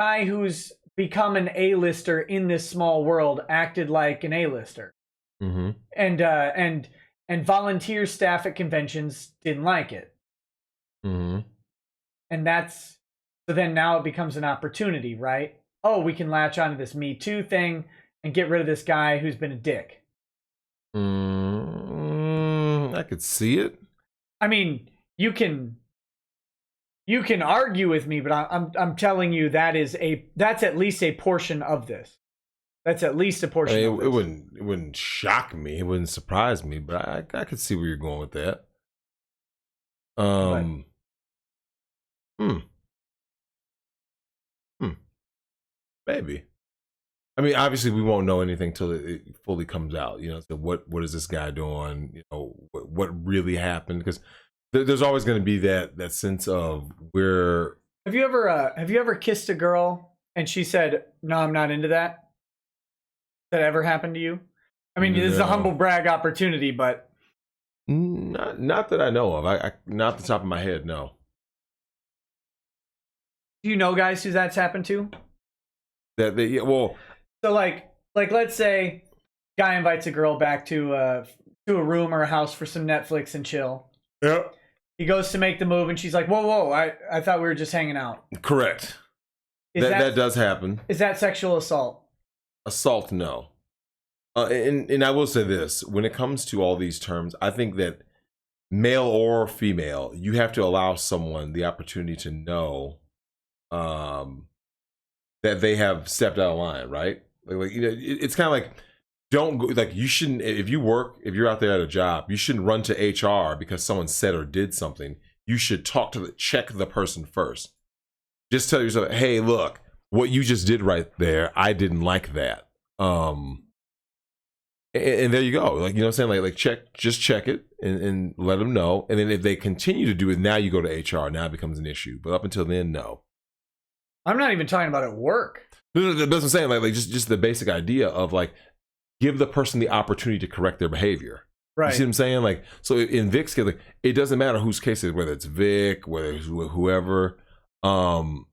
guy who's become an A-lister in this small world acted like an A-lister. Mm-hmm. And volunteer staff at conventions didn't like it. Mm-hmm. And that's, so then now it becomes an opportunity, right? Oh, we can latch onto this Me Too thing and get rid of this guy who's been a dick. I could see it. I mean, you can argue with me, but I'm telling you that's at least a portion of this. That's at least a portion of this. It wouldn't shock me. It wouldn't surprise me, but I could see where you're going with that. Maybe. I mean, obviously, we won't know anything till it fully comes out. You know, so what is this guy doing? You know, what really happened? Because there's always going to be that sense of where. Have you ever kissed a girl and she said, "No, I'm not into that"? That ever happened to you? I mean, this is a humble brag opportunity, but not that I know of. I not off the top of my head, no. Do you know guys who that's happened to? Well. So like let's say guy invites a girl back to a room or a house for some Netflix and chill. Yep. He goes to make the move and she's like, whoa, I thought we were just hanging out. Correct. That does happen. Is that sexual assault? Assault, no. And I will say this, when it comes to all these terms, I think that male or female, you have to allow someone the opportunity to know that they have stepped out of line, right? Like you know, it's kind of like, don't go, like you shouldn't, if you're out there at a job, you shouldn't run to HR because someone said or did something. You should check the person first. Just tell yourself, hey, look, what you just did right there, I didn't like that. And there you go. Like, you know what I'm saying? Like just check it and let them know. And then if they continue to do it, now you go to HR. Now it becomes an issue. But up until then, no. I'm not even talking about at work. No, that's what I'm saying. Like just the basic idea of like, give the person the opportunity to correct their behavior. Right. You see what I'm saying? Like, so in Vic's case, like, it doesn't matter whose case it is, whether it's Vic, whether it's whoever. You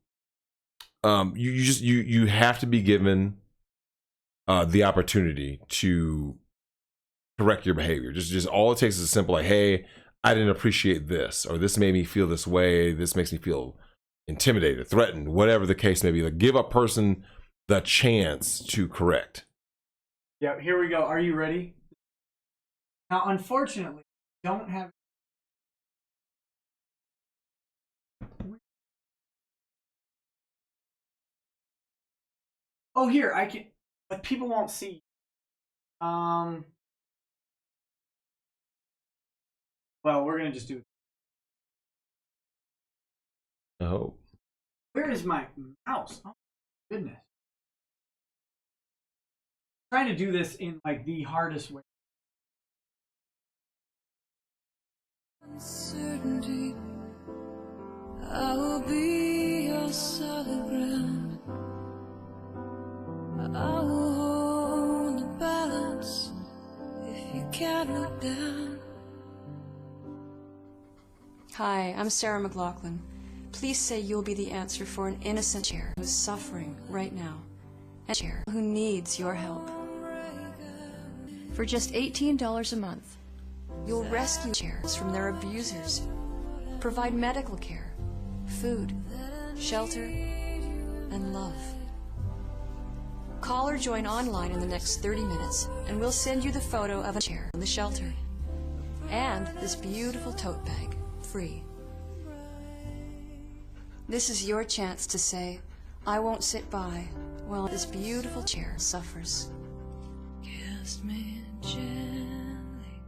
have to be given the opportunity to correct your behavior. Just all it takes is a simple like, hey, I didn't appreciate this, or this made me feel this way. This makes me feel intimidated, threatened, whatever the case may be. Like, give a person the chance to correct. Yeah, here we go. Are you ready? Now, unfortunately, I don't have. Oh, here I can, but people won't see. Well, we're gonna just do it. Oh. Where is my mouse? Oh, goodness. I'm trying to do this in like the hardest way. Uncertainty, I will be your solid ground. I will hold the balance if you can't look down. Hi, I'm Sarah McLaughlin. Please say you'll be the answer for an innocent chair who is suffering right now, and a chair who needs your help. For just $18 a month, you'll rescue chairs from their abusers, provide medical care, food, shelter, and love. Call or join online in the next 30 minutes, and we'll send you the photo of a chair in the shelter and this beautiful tote bag, free. This is your chance to say, I won't sit by while this beautiful chair suffers. Kiss me gently.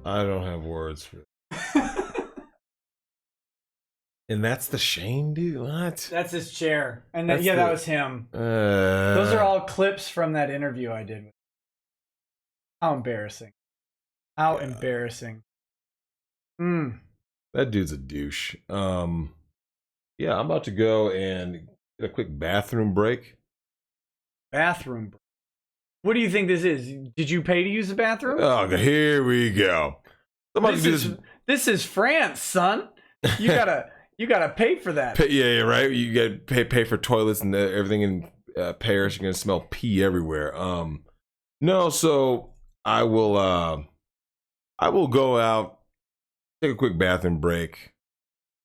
I don't have words for it. And that's the Shane dude? What? That's his chair. And that was him. Those are all clips from that interview I did. How embarrassing. How embarrassing. That dude's a douche. Yeah, I'm about to go and get a quick bathroom break. Bathroom break? What do you think this is? Did you pay to use the bathroom? Oh, here we go. This is France, son. You gotta You gotta pay for that. Yeah, right. You get pay for toilets and everything in Paris. You're gonna smell pee everywhere. No, so I will go out, take a quick bathroom break,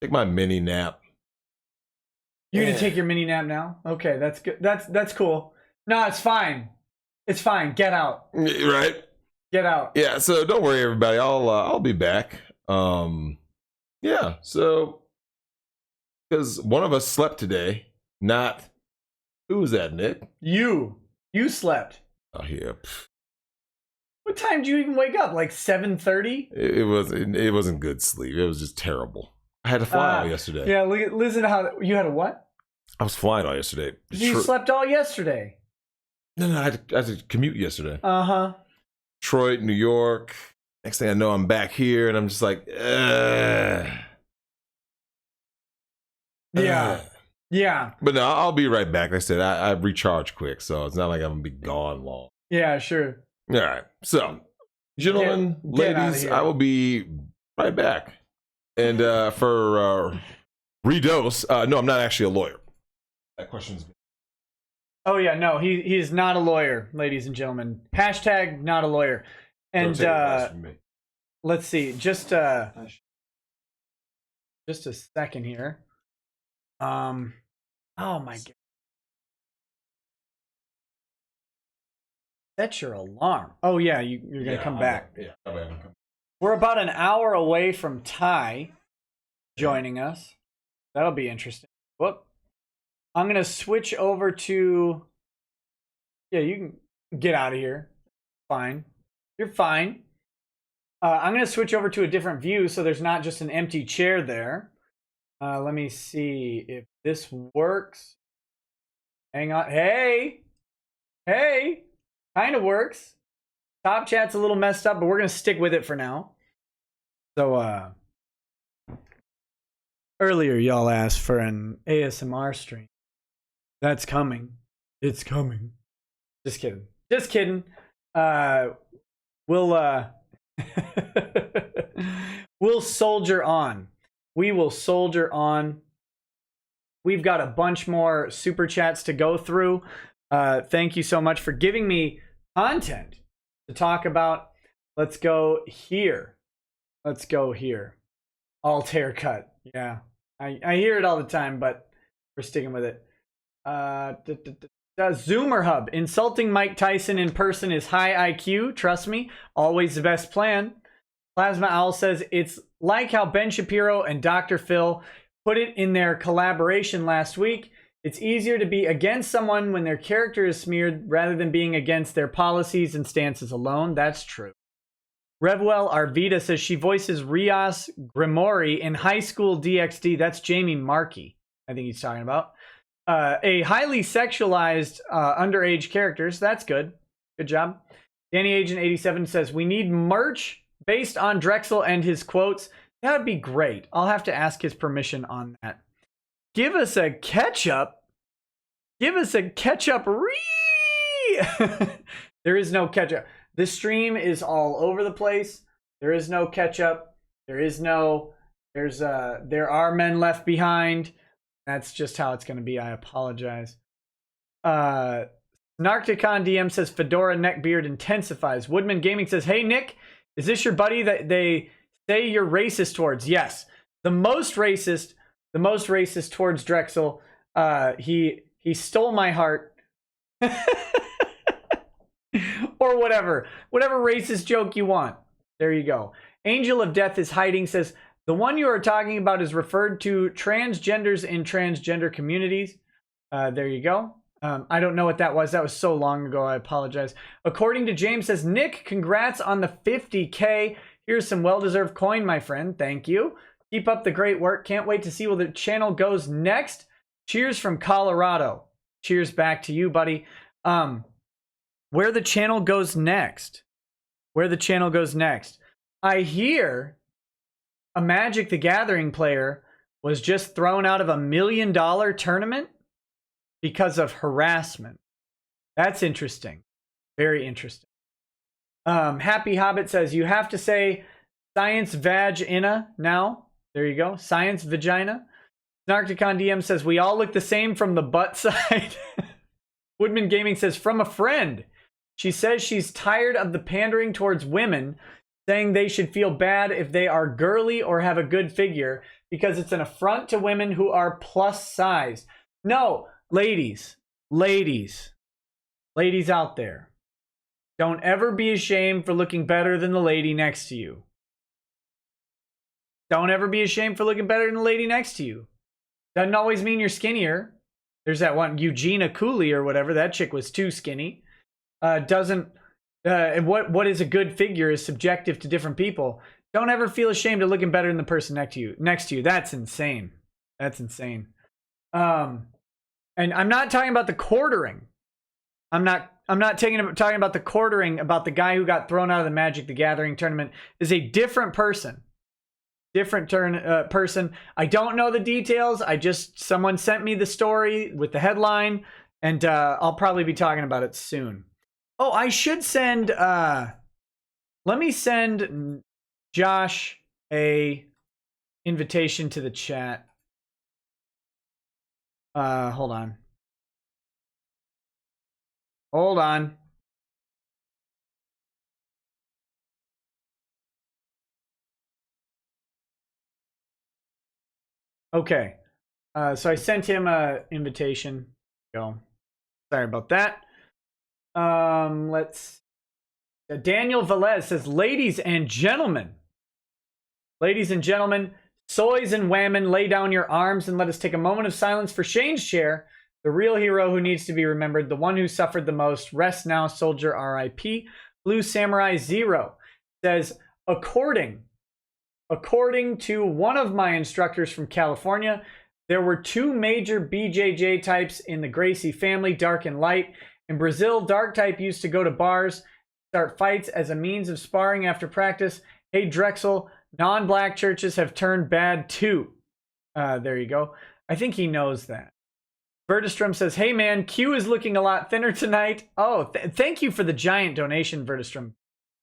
take my mini nap. You're gonna take your mini nap now? Okay, that's good. That's cool. No, it's fine. It's fine. Get out. Right. Get out. Yeah. So don't worry, everybody. I'll be back. Yeah. So because one of us slept today, not who was that, Nick? You slept. Oh yeah. What time did you even wake up? Like 7:30? It wasn't good sleep. It was just terrible. I had to fly all yesterday. Yeah, listen to how you had a what? I was flying all yesterday. You slept all yesterday. No, I had to commute yesterday. Uh-huh. Detroit, New York. Next thing I know, I'm back here, and I'm just like, Yeah. But no, I'll be right back. Like I said, I recharge quick, so it's not like I'm gonna be gone long. Yeah, sure. All right. So, gentlemen, get ladies, I will be right back. And for redose, no, I'm not actually a lawyer. That question's. Oh yeah, no, he is not a lawyer, ladies and gentlemen. Hashtag not a lawyer. And let's see, just a second here. Oh my god. Set your alarm. Oh yeah, you're gonna come back. We're about an hour away from Ty joining us. That'll be interesting. Whoop. I'm gonna switch over to. Yeah, you can get out of here. Fine. You're fine. I'm gonna switch over to a different view so there's not just an empty chair there. Let me see if this works. Hang on. Hey, kind of works. Top chat's a little messed up, but we're gonna stick with it for now. So, earlier y'all asked for an ASMR stream. That's coming. It's coming. Just kidding. Just kidding. We'll we'll soldier on. We will soldier on. We've got a bunch more super chats to go through. Thank you so much for giving me content to talk about. Let's go here. Let's go here. Alt haircut. Yeah. I hear it all the time, but we're sticking with it. Zoomer Hub. Insulting Mike Tyson in person is high IQ. Trust me. Always the best plan. Plasma Owl says it's like how Ben Shapiro and Dr. Phil put it in their collaboration last week. It's easier to be against someone when their character is smeared rather than being against their policies and stances alone. That's true. Revwell Arvita says she voices Rias Grimory in High School DxD. That's Jamie Markey, I think he's talking about. A highly sexualized underage characters. That's good. Good job. Danny Agent 87 says we need merch based on Drexel and his quotes. That would be great. I'll have to ask his permission on that. Give us a ketchup. Give us a ketchup. There is no ketchup. This stream is all over the place. There is no ketchup. There are men left behind. That's just how it's going to be. I apologize. Narcticon DM says Fedora neckbeard intensifies. Woodman Gaming says, hey, Nick, is this your buddy that they say you're racist towards? Yes. The most racist towards Drexel. He stole my heart. Or whatever racist joke you want. There you go. Angel of Death is hiding says, the one you are talking about is referred to transgenders in transgender communities. There you go. I don't know what that was. That was so long ago. I apologize. According to James says, Nick, congrats on the 50K. Here's some well-deserved coin, my friend. Thank you. Keep up the great work. Can't wait to see where the channel goes next. Cheers from Colorado. Cheers back to you, buddy. Where the channel goes next. I hear a Magic the Gathering player was just thrown out of $1 million tournament because of harassment. That's interesting. Very interesting. Happy Hobbit says, you have to say science vagina now. There you go. Science vagina. Narcticon DM says, we all look the same from the butt side. Woodman Gaming says, from a friend. She says she's tired of the pandering towards women, saying they should feel bad if they are girly or have a good figure because it's an affront to women who are plus size. No, ladies out there, don't ever be ashamed for looking better than the lady next to you. Don't ever be ashamed for looking better than the lady next to you. Doesn't always mean you're skinnier. There's that one, Eugenia Cooley or whatever. That chick was too skinny. What is a good figure is subjective to different people. Don't ever feel ashamed of looking better than the person next to you. That's insane. That's insane. And I'm not talking about the quartering. I'm not talking about the quartering about the guy who got thrown out of the Magic the Gathering tournament. Is a different person. Person. I don't know the details. Someone sent me the story with the headline, and I'll probably be talking about it soon. Oh, I should send, let me send Josh a invitation to the chat. Hold on. Okay. So I sent him a invitation. Go. Sorry about that. Let's. Daniel Velez says, ladies and gentlemen, soys and whammon, lay down your arms and let us take a moment of silence for Shane's chair, the real hero who needs to be remembered, the one who suffered the most. Rest now, soldier, R.I.P. Blue Samurai Zero says, according to one of my instructors from California, there were two major BJJ types in the Gracie family, dark and light. In Brazil, dark type used to go to bars, start fights as a means of sparring after practice. Hey, Drexel, non-black churches have turned bad too. There you go. I think he knows that. Vertistrom says, hey man, Q is looking a lot thinner tonight. Oh, thank you for the giant donation, Vertistrom.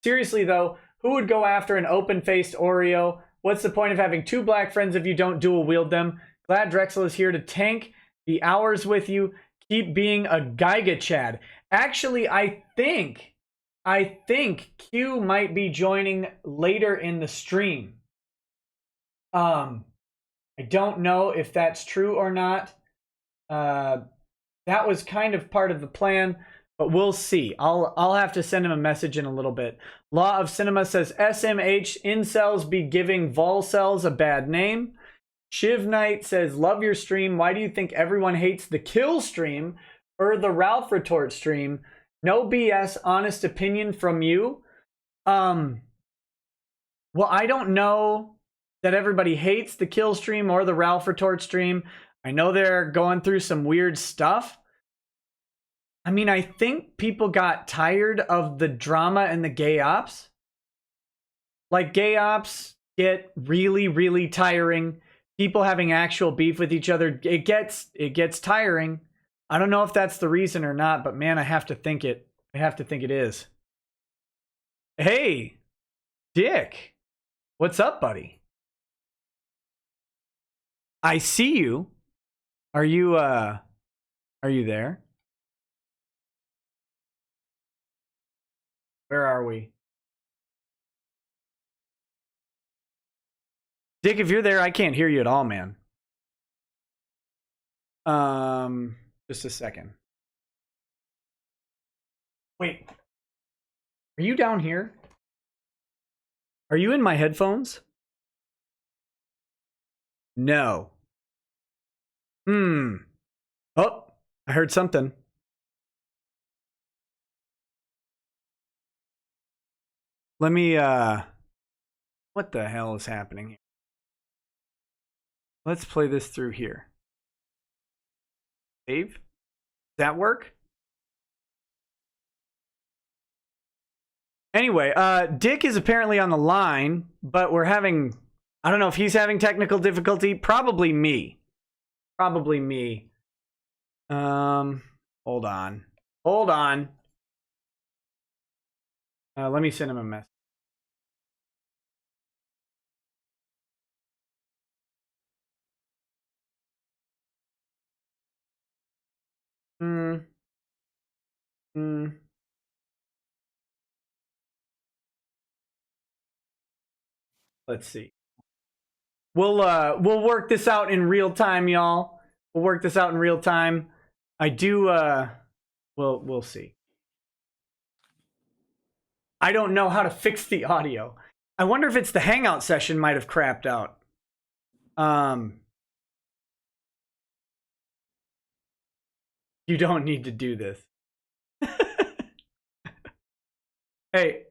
Seriously though, who would go after an open-faced Oreo? What's the point of having two black friends if you don't dual wield them? Glad Drexel is here to tank the hours with you. Keep being a Giga Chad. Actually, I think Q might be joining later in the stream. I don't know if that's true or not. That was kind of part of the plan, but we'll see. I'll have to send him a message in a little bit. Law of Cinema says SMH incels be giving vol cells a bad name. Shiv Knight says, love your stream. Why do you think everyone hates the kill stream or the Ralph retort stream? No BS, honest opinion from you. Well, I don't know that everybody hates the kill stream or the Ralph retort stream. I know they're going through some weird stuff. I mean, I think people got tired of the drama and the gay ops. Like, gay ops get really, really tiring. People having actual beef with each other, it gets tiring. I don't know if that's the reason or not, but man, I have to think it is. Hey, Dick. What's up, buddy? I see you. Are you there? Where are we? Dick, if you're there, I can't hear you at all, man. Just a second. Wait. Are you down here? Are you in my headphones? No. Oh, I heard something. Let me, what the hell is happening here? Let's play this through here. Save? Does that work? Anyway, Dick is apparently on the line, but we're having, I don't know if he's having technical difficulty. Probably me. Probably me. Hold on. Let me send him a message. Mm. Mm. Let's see. We'll work this out in real time, y'all. We'll work this out in real time. I do we'll see. I don't know how to fix the audio. I wonder if it's the Hangout session might have crapped out. You don't need to do this. Hey,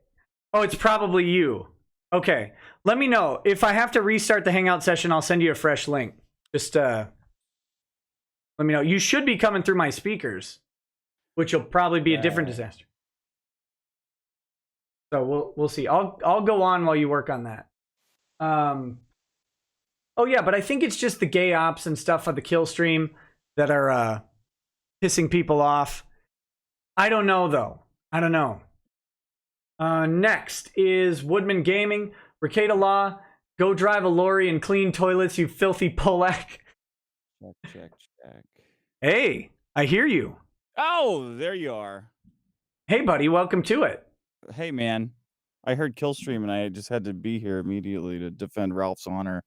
oh, it's probably you. Okay, let me know. If I have to restart the Hangout session, I'll send you a fresh link. Just let me know. You should be coming through my speakers, which will probably be a different disaster. So we'll see. I'll go on while you work on that. Oh yeah, but I think it's just the gay ops and stuff on the kill stream that are pissing people off. I don't know though. I don't know. Next is Woodman Gaming. Rekieta Law. Go drive a lorry and clean toilets, you filthy Polak. Check. Hey, I hear you. Oh, there you are. Hey, buddy, welcome to it. Hey, man. I heard Killstream, and I just had to be here immediately to defend Ralph's honor.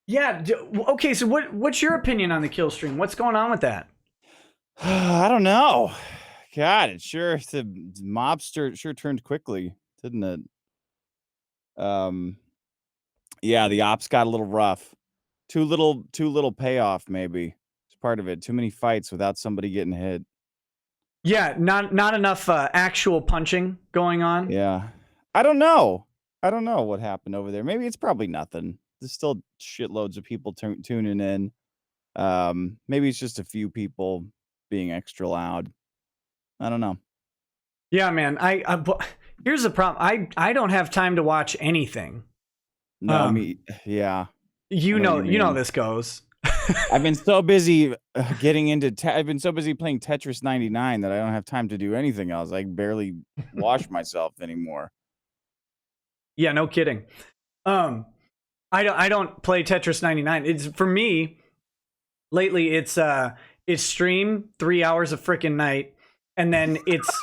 Yeah. Okay. So what's your opinion on the kill stream? What's going on with that? I don't know. God, the mobster sure turned quickly, didn't it? Yeah, the ops got a little rough. Too little payoff, maybe. It's part of it. Too many fights without somebody getting hit. Yeah, not enough actual punching going on. Yeah. I don't know what happened over there. Maybe it's probably nothing. There's still shitloads of people tuning in. Maybe it's just a few people being extra loud. I don't know. Yeah, man. Here's the problem. I don't have time to watch anything. No, yeah. You know this goes. I've been so busy getting into I've been so busy playing Tetris 99 that I don't have time to do anything else. I barely wash myself anymore. Yeah, no kidding. I don't play Tetris 99. It's for me lately it's stream 3 hours a freaking night, and then it's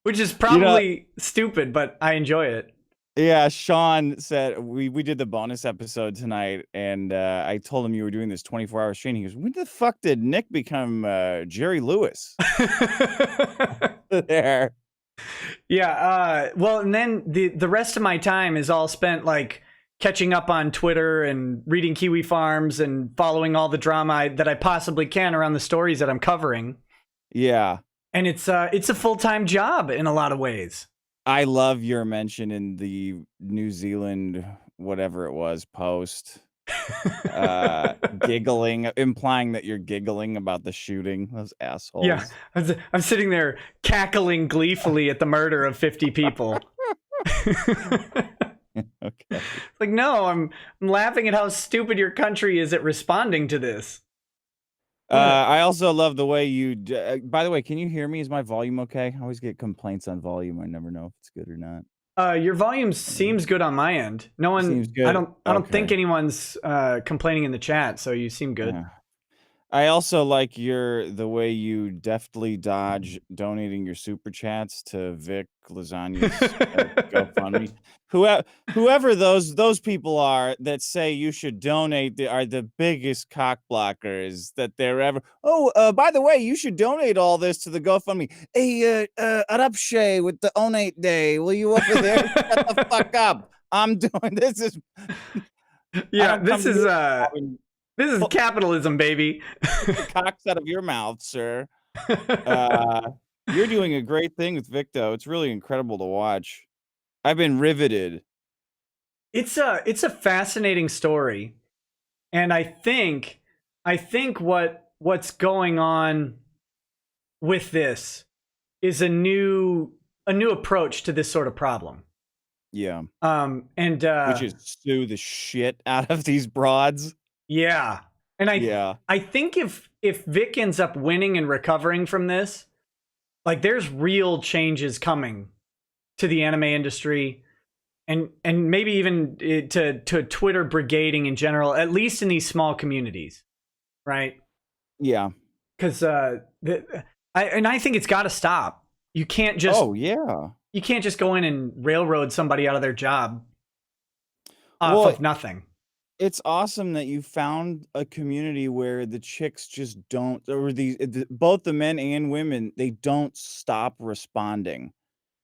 which is probably stupid, but I enjoy it. Yeah, Sean said we did the bonus episode tonight, and I told him you were doing this 24-hour stream. He goes, "When the fuck did Nick become Jerry Lewis?" There. Yeah, well, and then the rest of my time is all spent like catching up on Twitter and reading Kiwi Farms and following all the drama that I possibly can around the stories that I'm covering. Yeah. And it's a full-time job in a lot of ways. I love your mention in the New Zealand, whatever it was, post, giggling, implying that you're giggling about the shooting. Those assholes. Yeah, I'm sitting there cackling gleefully at the murder of 50 people. Okay. Like, no, I'm laughing at how stupid your country is at responding to this. I also love the way you. By the way, can you hear me? Is my volume okay? I always get complaints on volume. I never know if it's good or not. Your volume seems good on my end. No one. Seems good. I don't Okay. think anyone's complaining in the chat, so you seem good. Yeah. I also like the way you deftly dodge donating your super chats to Vic Lasagna's GoFundMe. Whoever those people are that say you should donate are the biggest cock blockers that there ever. Oh, by the way, you should donate all this to the GoFundMe. Hey, Arapshe with the Onate Day, will you over there? Shut the fuck up. I'm doing this. Is Yeah, this is capitalism, baby. the cocks out of your mouth, sir. You're doing a great thing with Vic, though. It's really incredible to watch. I've been riveted. It's a fascinating story, and I think what's going on with this is a new approach to this sort of problem. Yeah. Which is sue the shit out of these broads. Yeah. And I think if Vic ends up winning and recovering from this, like there's real changes coming to the anime industry and maybe even to Twitter brigading in general, at least in these small communities. Right? Yeah. because I think it's got to stop. You can't just you can't just go in and railroad somebody out of their job off of nothing. It's awesome that you found a community where the chicks just don't, or both the men and women, they don't stop responding.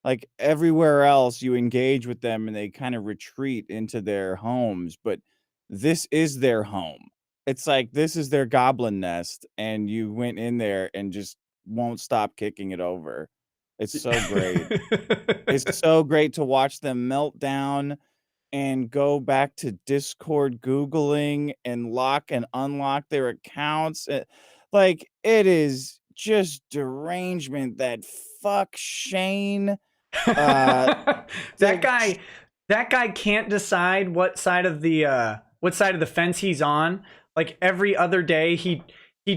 Like everywhere else, you engage with them and they kind of retreat into their homes, but this is their home. It's like this is their goblin nest, and you went in there and just won't stop kicking it over. It's so great. It's so great to watch them melt down and go back to Discord Googling and lock and unlock their accounts. Like, it is just derangement that fuck Shane. That guy can't decide what side of the fence he's on. Like every other day, he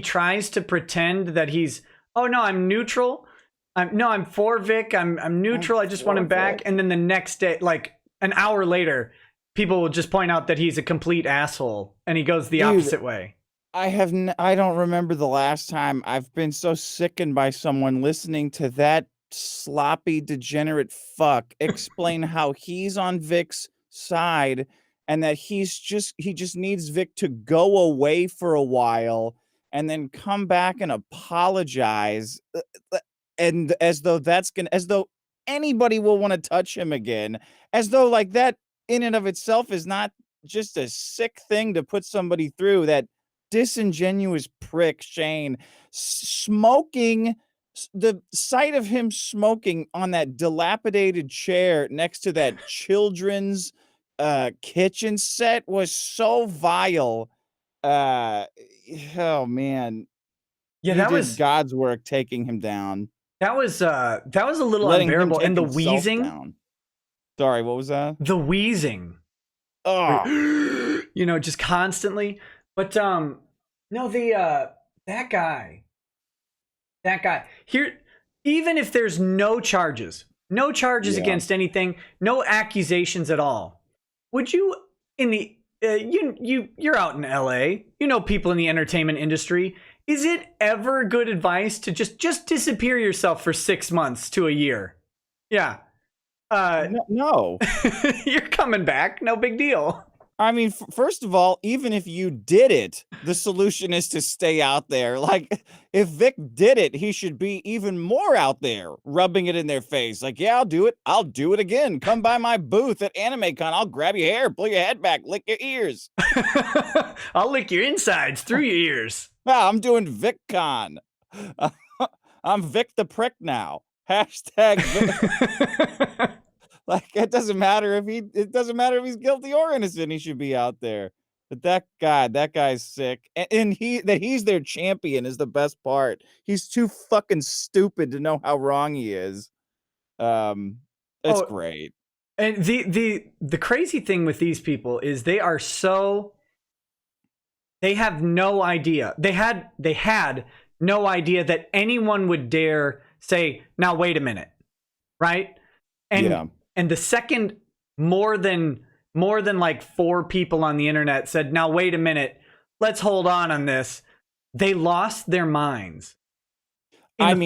tries to pretend that he's, oh no, I'm neutral. I'm for Vic. I'm neutral. I just want him back. And then the next day, like an hour later, people will just point out that he's a complete asshole, and he goes the opposite way. I don't remember the last time I've been so sickened by someone listening to that sloppy degenerate fuck explain how he's on Vic's side and that he just needs Vic to go away for a while and then come back and apologize, and as though anybody will want to touch him again, as though like that in and of itself is not just a sick thing to put somebody through. That disingenuous prick Shane smoking, the sight of him smoking on that dilapidated chair next to that children's kitchen set was so vile. Oh man. Yeah, that was God's work taking him down. That was a little unbearable. And the wheezing down. Sorry, what was that? The wheezing. Oh, just constantly. But no, that guy here, even if there's no charges against anything, no accusations at all, would you in the you're out in LA, people in the entertainment industry, is it ever good advice to just disappear yourself for 6 months to a year? Yeah. No. You're coming back. No big deal. I mean, first of all, even if you did it, the solution is to stay out there. Like, if Vic did it, he should be even more out there, rubbing it in their face. Like, yeah, I'll do it. I'll do it again. Come by my booth at AnimeCon. I'll grab your hair, pull your head back, lick your ears. I'll lick your insides through your ears. Wow, I'm doing VicCon. I'm Vic the Prick now. Hashtag Vic. Like, it doesn't matter if he's guilty or innocent. He should be out there. But that guy's sick, and he's their champion is the best part. He's too fucking stupid to know how wrong he is. It's great. And the crazy thing with these people is they have no idea. They had no idea that anyone would dare say, "Now wait a minute," right? And the second more than like 4 people on the internet said, "Now wait a minute, let's hold on this," they lost their minds. Go ahead.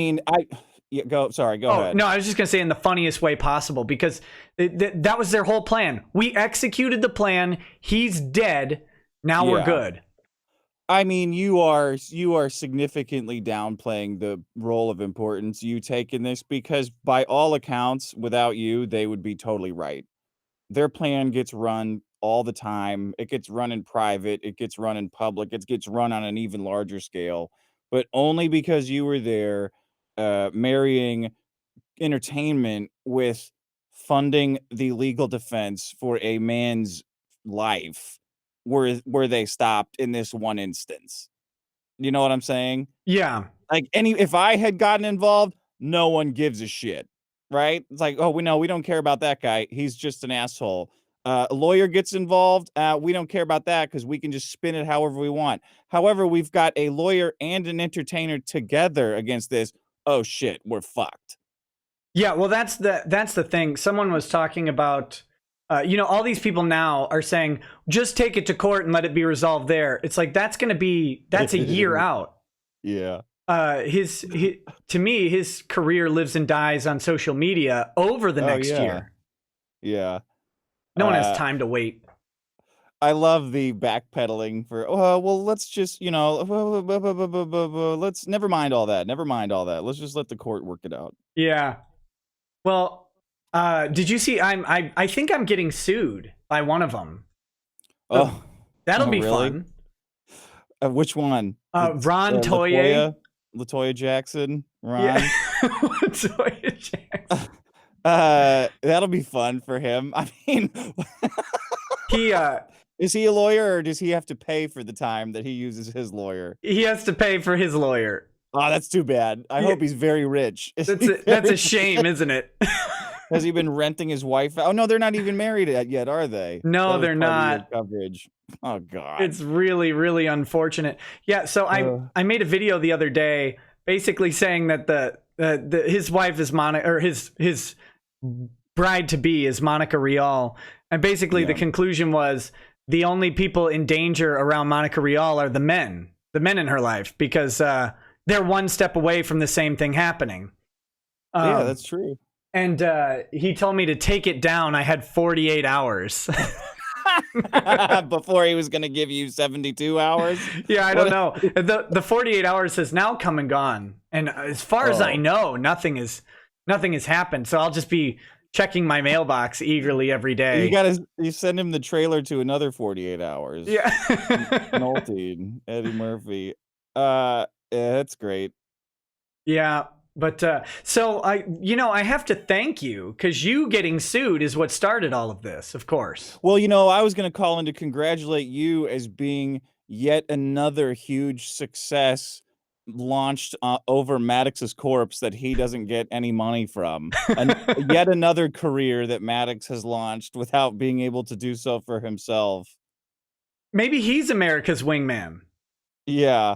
No, I was just gonna say in the funniest way possible, because that was their whole plan. We executed the plan. He's dead. Now we're good. I mean, you are significantly downplaying the role of importance you take in this, because by all accounts, without you, they would be totally right. Their plan gets run all the time. It gets run in private. It gets run in public. It gets run on an even larger scale. But only because you were there, marrying entertainment with funding the legal defense for a man's life, were they stopped in this one instance. You know what I'm saying? Yeah. Like, if I had gotten involved, no one gives a shit, right? It's like, oh, we don't care about that guy. He's just an asshole. A lawyer gets involved. We don't care about that because we can just spin it however we want. However, we've got a lawyer and an entertainer together against this. Oh shit, we're fucked. Yeah, well, that's the thing. Someone was talking about, all these people now are saying, just take it to court and let it be resolved there. It's like, that's a year out. Yeah. to me, his career lives and dies on social media over the next year. Yeah. No one has time to wait. I love the backpedaling for, well, let's just, let's never mind all that. Never mind all that. Let's just let the court work it out. Yeah. Well, did you see? I think I'm getting sued by one of them. Oh, that'll be really? fun. Which one? Ron Toye. Latoya Jackson. Ron. Yeah. Latoya Jackson. That'll be fun for him. I mean, he is he a lawyer, or does he have to pay for the time that he uses his lawyer? He has to pay for his lawyer. Oh, that's too bad. I hope he's very rich. That's a shame, isn't it? Has he been renting his wife? Oh no, they're not even married yet, are they? No, they're not. Coverage. Oh god, it's really, really unfortunate. Yeah, so I made a video the other day, basically saying that his wife is Monica, or his bride to be is Monica Rial, and basically the conclusion was the only people in danger around Monica Rial are the men in her life, because they're one step away from the same thing happening. Yeah, that's true. And he told me to take it down. I had 48 hours. Before he was going to give you 72 hours? Yeah, I don't know. The 48 hours has now come and gone. And as far as I know, nothing has happened. So I'll just be checking my mailbox eagerly every day. You send him the trailer to another 48 hours. Yeah. Nolte, Eddie Murphy. Yeah, that's great. Yeah. But so I have to thank you, because you getting sued is what started all of this, of course. Well, I was going to call in to congratulate you as being yet another huge success launched over Maddox's corpse that he doesn't get any money from. And yet another career that Maddox has launched without being able to do so for himself. Maybe he's America's wingman. Yeah.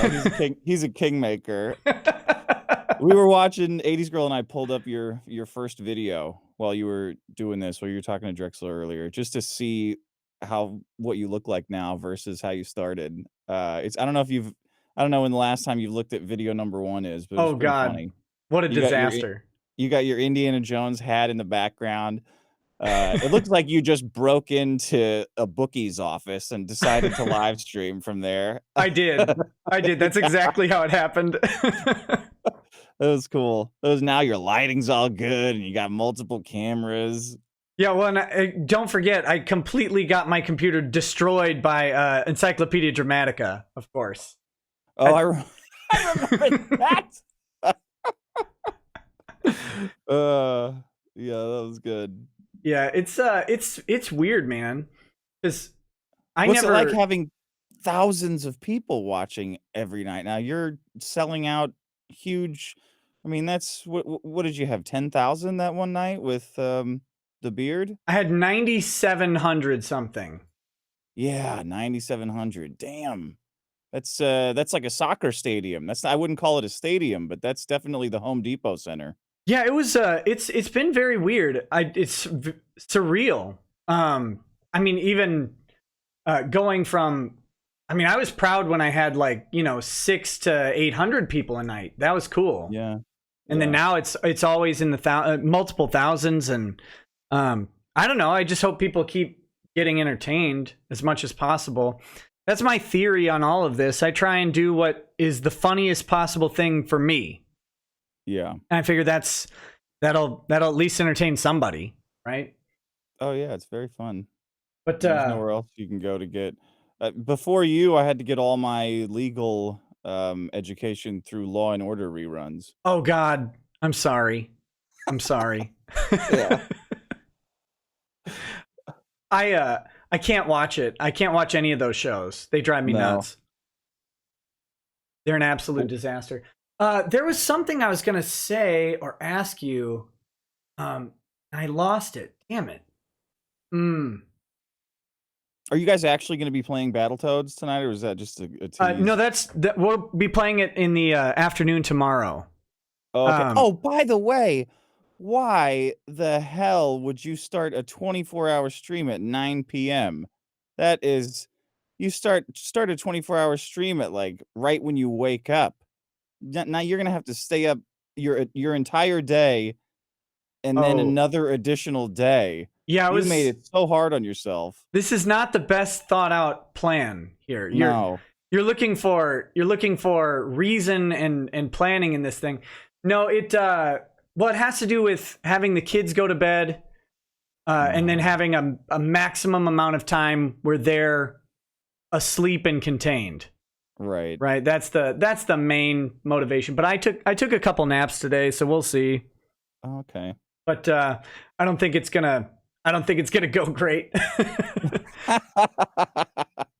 He's a king. He's a kingmaker. We were watching 80s Girl, and I pulled up your first video while you were doing this, while you were talking to Drexler earlier, just to see what you look like now versus how you started. I don't know when the last time you've looked at video number 1 is, but oh god, funny. What a disaster. You got your Indiana Jones hat in the background. It looks like you just broke into a bookie's office and decided to live stream from there. I did. That's exactly how it happened. That was cool. Now your lighting's all good, and you got multiple cameras. Yeah, well, and don't forget, I completely got my computer destroyed by Encyclopedia Dramatica, of course. Oh, I remember that. Yeah, that was good. Yeah, it's weird, man. Because What's it like having thousands of people watching every night? Now you're selling out huge. I mean, that's what did you have? 10,000 that one night with the beard? I had 9,700 something. Yeah, 9,700. Damn. That's like a soccer stadium. I wouldn't call it a stadium, but that's definitely the Home Depot Center. Yeah, it was it's been very weird. It's surreal. I mean, even going from, I was proud when I had 600 to 800 people a night. That was cool. Yeah. And then now it's always in the multiple thousands, and I don't know. I just hope people keep getting entertained as much as possible. That's my theory on all of this. I try and do what is the funniest possible thing for me. Yeah. And I figure that'll at least entertain somebody, right? Oh yeah, it's very fun. But there's nowhere else you can go to get. Before you, I had to get all my legal education through Law and Order reruns. Oh God, I'm sorry. Yeah. I can't watch it. I can't watch any of those shows. They drive me nuts. They're an absolute disaster. There was something I was gonna say or ask you. I lost it. Damn it. Are you guys actually going to be playing Battletoads tonight, or is that just a tease? No, we'll be playing it in the afternoon tomorrow. Oh, okay. By the way, why the hell would you start a 24-hour stream at 9 p.m.? That is, you start a 24-hour stream at right when you wake up. now you're gonna have to stay up your entire day and then Oh. another additional day. Yeah, You made it so hard on yourself. this is not the best thought out plan here. No. You're looking for reason and planning in this thing. No, it has to do with having the kids go to bed and then having a maximum amount of time where they're asleep and contained. Right. Right. That's the main motivation. But I took a couple naps today, so we'll see. Okay. But I don't think it's gonna go great.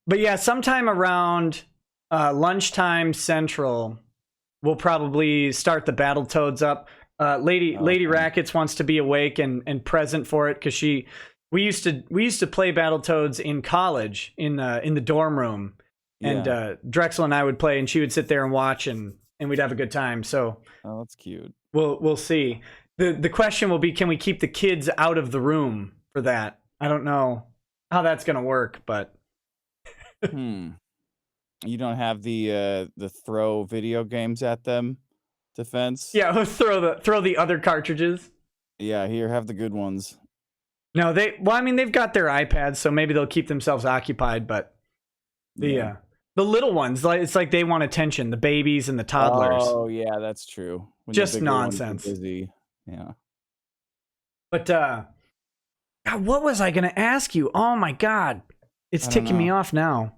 But yeah, sometime around lunchtime central, we'll probably start the Battletoads up. Lady Rackets wants to be awake and present for it because we used to play Battletoads in college in the dorm room, and Drexel and I would play, and she would sit there and watch, and we'd have a good time. So that's cute. We'll see. The question will be, can we keep the kids out of the room for that? I don't know how that's gonna work, but You don't have the throw video games at them defense? yeah, we'll throw the other cartridges. Yeah, here, have the good ones. No, they've got their iPads, so maybe they'll keep themselves occupied, but the little ones, it's like they want attention, the babies and the toddlers. Oh yeah, that's true. When the Just bigger ones are nonsense. busy. Yeah. But God, what was I gonna ask you? Oh my God, it's I don't ticking me know. off now.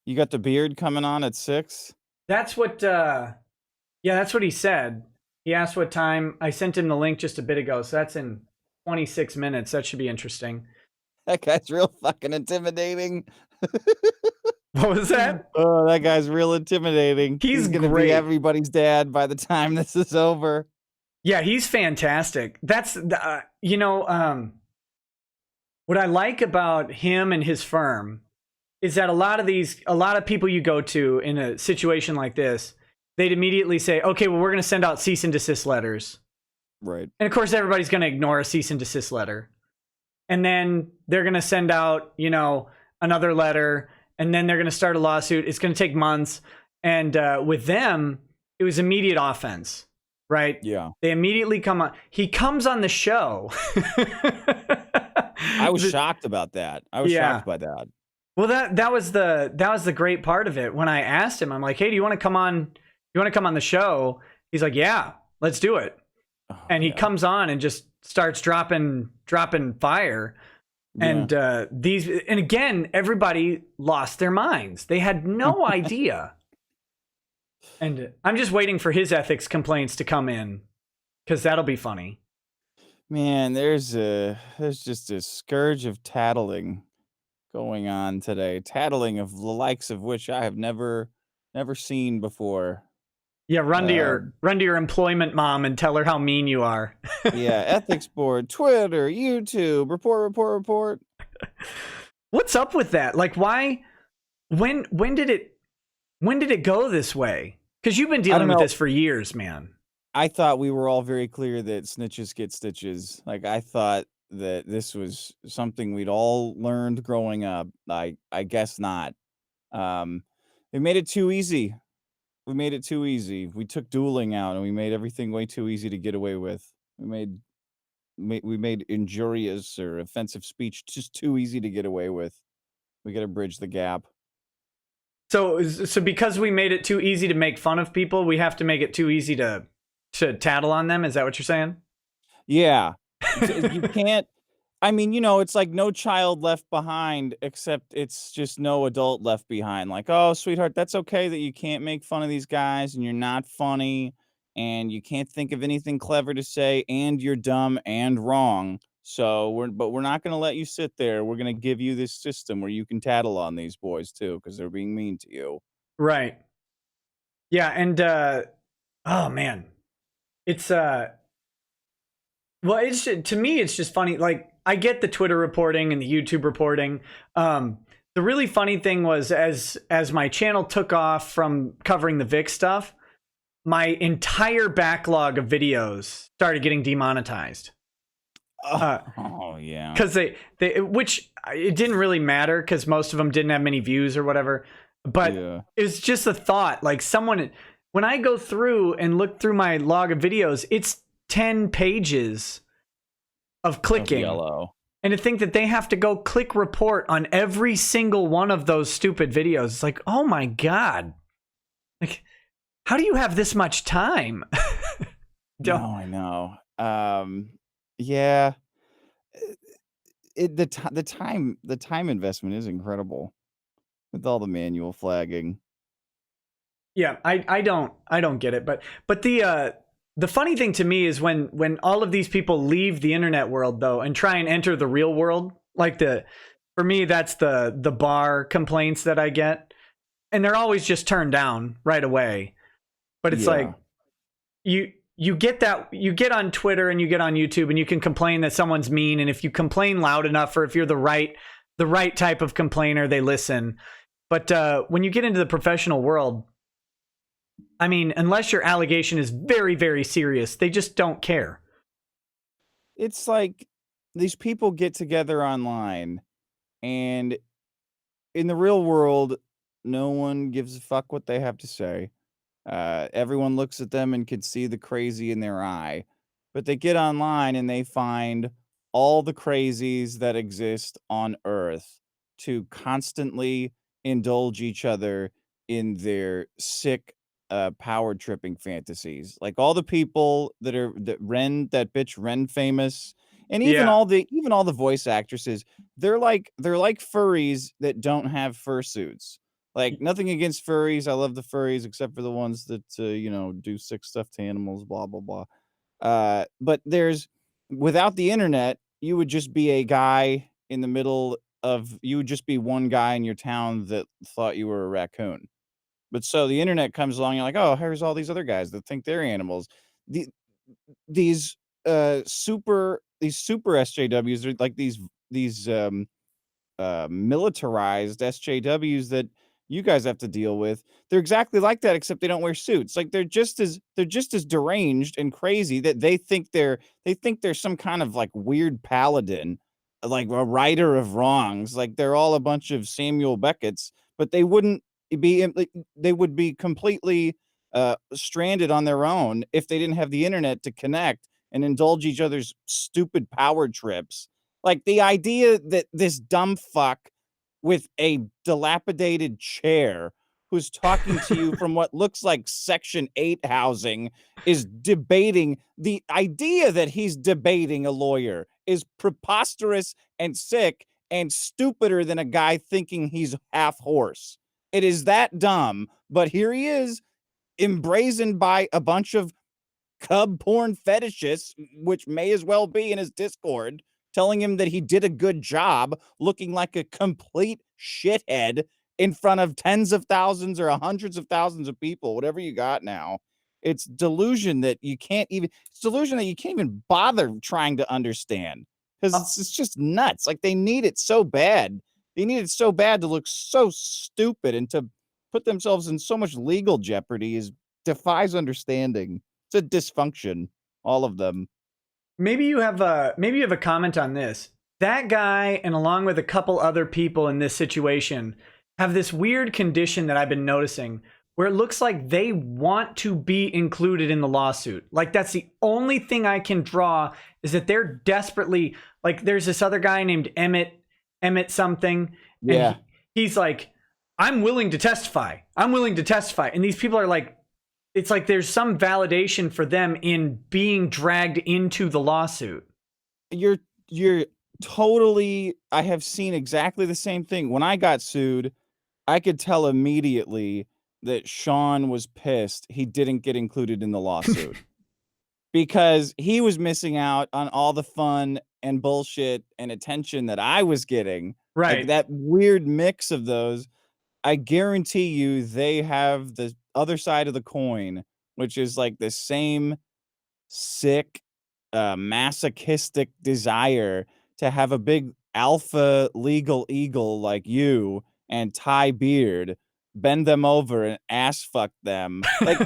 You got the beard coming on at 6? That's what that's what he said. He asked what time. I sent him the link just a bit ago, so that's in 26 minutes. That should be interesting. That guy's real fucking intimidating. What was that? Oh, that guy's real intimidating. He's gonna great. be everybody's dad by the time this is over. Yeah, he's fantastic. That's what I like about him and his firm is that a lot of people you go to in a situation like this, they'd immediately say, okay, well, we're going to send out cease and desist letters. Right. And of course, everybody's going to ignore a cease and desist letter. And then they're going to send out, another letter, and then they're going to start a lawsuit. It's going to take months. And with them, it was immediate offense, right? Yeah. They immediately come on. He comes on the show. I was shocked about that. I was shocked by that. Well, that was the great part of it. When I asked him, I'm like, "Hey, do you want to come on? You want to come on the show?" He's like, "Yeah, let's do it." Oh, and he comes on and just starts dropping fire. Yeah. And and again, everybody lost their minds. They had no idea. And I'm just waiting for his ethics complaints to come in, because that'll be funny. Man, there's just a scourge of tattling going on today. Tattling of the likes of which I have never seen before. Yeah, run to your employment mom and tell her how mean you are. Yeah, ethics board, Twitter, YouTube, report. What's up with that? Like, why? When did it go this way? Because you've been dealing with this for years, man. I thought we were all very clear that snitches get stitches. Like, I thought that this was something we'd all learned growing up. I guess not. They made it too easy. We made it too easy. We took dueling out, and we made everything way too easy to get away with. We made injurious or offensive speech just too easy to get away with. We got to bridge the gap. So because we made it too easy to make fun of people, we have to make it too easy to tattle on them. Is that what you're saying? Yeah. You can't. I mean, it's like no child left behind, except it's just no adult left behind. Like, oh, sweetheart, that's okay that you can't make fun of these guys and you're not funny and you can't think of anything clever to say and you're dumb and wrong. So we're not going to let you sit there. We're going to give you this system where you can tattle on these boys too, because they're being mean to you. Right. Yeah. And, oh man, it's, well, to me, it's just funny. Like, I get the Twitter reporting and the YouTube reporting. The really funny thing was, as my channel took off from covering the Vic stuff, my entire backlog of videos started getting demonetized. Oh yeah. Because which it didn't really matter because most of them didn't have many views or whatever. But Yeah. it's just a thought. Like, someone, when I go through and look through my log of videos, it's 10 pages of clicking. Yellow. And to think that they have to go click report on every single one of those stupid videos. It's like, oh my God. Like, how do you have this much time? No, I know. Yeah. The time investment is incredible with all the manual flagging. Yeah, I don't get it, but the funny thing to me is when all of these people leave the internet world though and try and enter the real world, like for me that's the bar complaints that I get, and they're always just turned down right away. But it's like you get on Twitter and you get on YouTube and you can complain that someone's mean, and if you complain loud enough or if you're the right type of complainer, they listen. But when you get into the professional world, I mean, unless your allegation is very, very serious, they just don't care. It's like these people get together online, and in the real world, no one gives a fuck what they have to say. Everyone looks at them and can see the crazy in their eye. But they get online and they find all the crazies that exist on Earth to constantly indulge each other in their sick power tripping fantasies. Like all the people that bitch Ren famous, and even Yeah. all the voice actresses, they're like furries that don't have fursuits. Like, nothing against furries. I love the furries, except for the ones that do sick stuff to animals, blah blah blah. But without the internet, you would just be a guy in the middle of you would just be one guy in your town that thought you were a raccoon. But so the internet comes along, you're like, oh, here's all these other guys that think they're animals. The these super SJWs are like these militarized SJWs that you guys have to deal with. They're exactly like that, except they don't wear suits. Like they're just as deranged and crazy that they think they're some kind of like weird paladin, like a righter of wrongs. Like they're all a bunch of Samuel Beckett's, but they wouldn't they would be completely stranded on their own if they didn't have the internet to connect and indulge each other's stupid power trips. Like the idea that this dumb fuck with a dilapidated chair who's talking to you from what looks like Section 8 housing is debating, the idea that he's debating a lawyer is preposterous and sick and stupider than a guy thinking he's half horse. It is that dumb, but here he is, embrazened by a bunch of cub porn fetishists, which may as well be in his Discord, telling him that he did a good job, looking like a complete shithead in front of tens of thousands or hundreds of thousands of people, whatever you got now. It's delusion that you can't even bother trying to understand, because it's just nuts. Like they need it so bad. They need it so bad to look so stupid and to put themselves in so much legal jeopardy defies understanding. It's a dysfunction, all of them. Maybe you have a comment on this. That guy, and along with a couple other people in this situation, have this weird condition that I've been noticing where it looks like they want to be included in the lawsuit. Like that's the only thing I can draw, is that they're desperately, like there's this other guy named Emmett something. Yeah. And he's like, I'm willing to testify. And these people are like, it's like there's some validation for them in being dragged into the lawsuit. You're totally, I have seen exactly the same thing. When I got sued, I could tell immediately that Sean was pissed he didn't get included in the lawsuit because he was missing out on all the fun and bullshit and attention that I was getting. Right. Like that weird mix of those. I guarantee you they have the other side of the coin, which is like the same sick, masochistic desire to have a big alpha legal eagle like you and tie beard, bend them over and ass fuck them. Like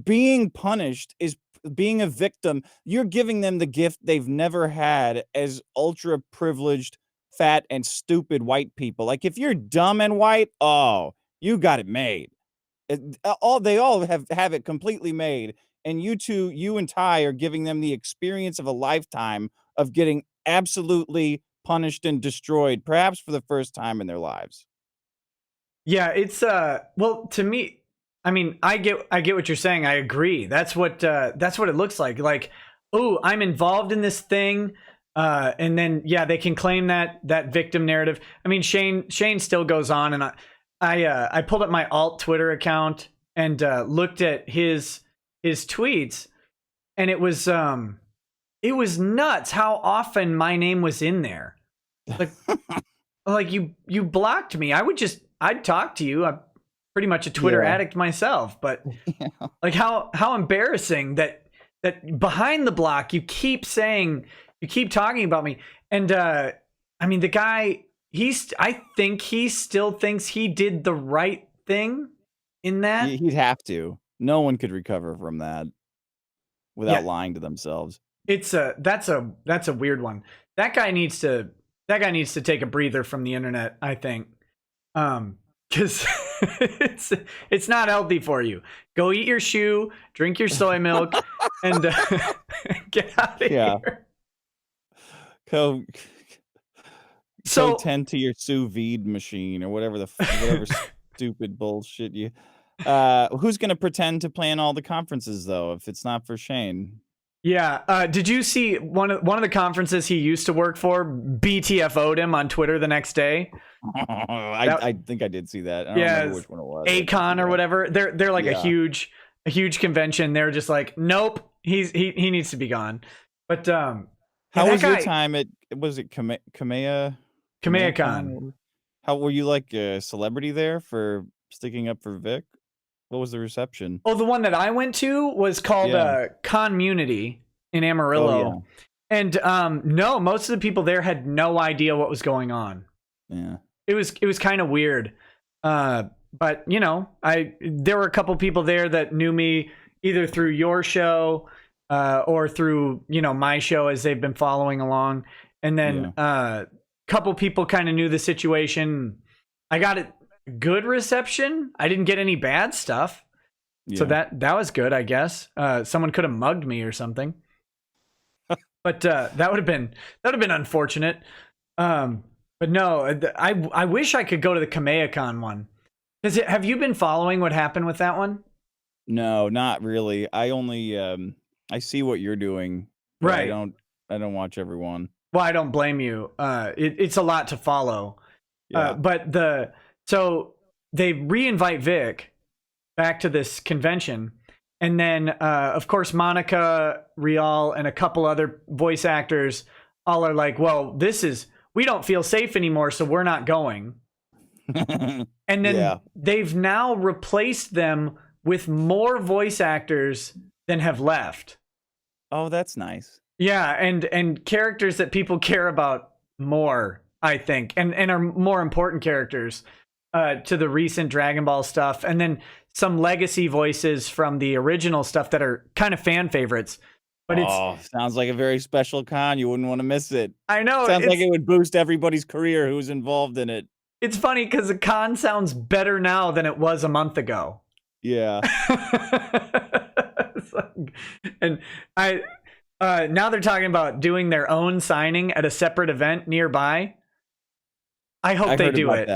being punished is being a victim. You're giving them the gift they've never had as ultra privileged, fat and stupid white people. Like if you're dumb and white, oh, you got it made. They all have it completely made, and you and Ty are giving them the experience of a lifetime of getting absolutely punished and destroyed, perhaps for the first time in their lives. Yeah, it's well, to me, I mean, I get what you're saying. I agree. That's what it looks like. Like, oh, I'm involved in this thing, and then yeah, they can claim that victim narrative. I mean, Shane still goes on, and I pulled up my alt Twitter account and looked at his tweets, and it was nuts how often my name was in there. Like like you blocked me. I'd talk to you. I'm pretty much a Twitter addict myself, but like how embarrassing that behind the block you keep talking about me. And I mean, the guy, I think he still thinks he did the right thing in that. He'd have to. No one could recover from that without lying to themselves. That's a weird one. That guy needs to take a breather from the internet, I think. Because it's not healthy for you. Go eat your shoe, drink your soy milk, and get out of here. Go tend to your sous vide machine or whatever stupid bullshit you. Who's gonna pretend to plan all the conferences though if it's not for Shane? Yeah. Did you see one of the conferences he used to work for BTFO'd him on Twitter the next day? I think I did see that. I don't remember which one it was. Acon or whatever. They're like a huge convention. They're just like, nope, he needs to be gone. But how was your time at Kamea Con? How were you, like a celebrity there for sticking up for Vic? What was the reception? Oh, the one that I went to was called Community in Amarillo. And no, most of the people there had no idea what was going on. Yeah. It was kind of weird. But you know, there were a couple people there that knew me either through your show or through, you know, my show as they've been following along. And then a couple people kind of knew the situation. I got a good reception. I didn't get any bad stuff. Yeah. So that was good, I guess. Someone could have mugged me or something. But that would have been unfortunate. But no, I wish I could go to the KamehaCon one. Have you been following what happened with that one? No, not really. I only I see what you're doing. Right. I don't watch everyone. Well, I don't blame you. It's a lot to follow. Yeah. So they re-invite Vic back to this convention. And then, of course, Monica, Rial, and a couple other voice actors all are like, well, we don't feel safe anymore, so we're not going. And then they've now replaced them with more voice actors than have left. Oh, that's nice. Yeah, and characters that people care about more, I think, and are more important characters to the recent Dragon Ball stuff. And then some legacy voices from the original stuff that are kind of fan favorites. But sounds like a very special con. You wouldn't want to miss it. I know. Sounds like it would boost everybody's career who's involved in it. It's funny because the con sounds better now than it was a month ago. Yeah. And now they're talking about doing their own signing at a separate event nearby. I hope they do it.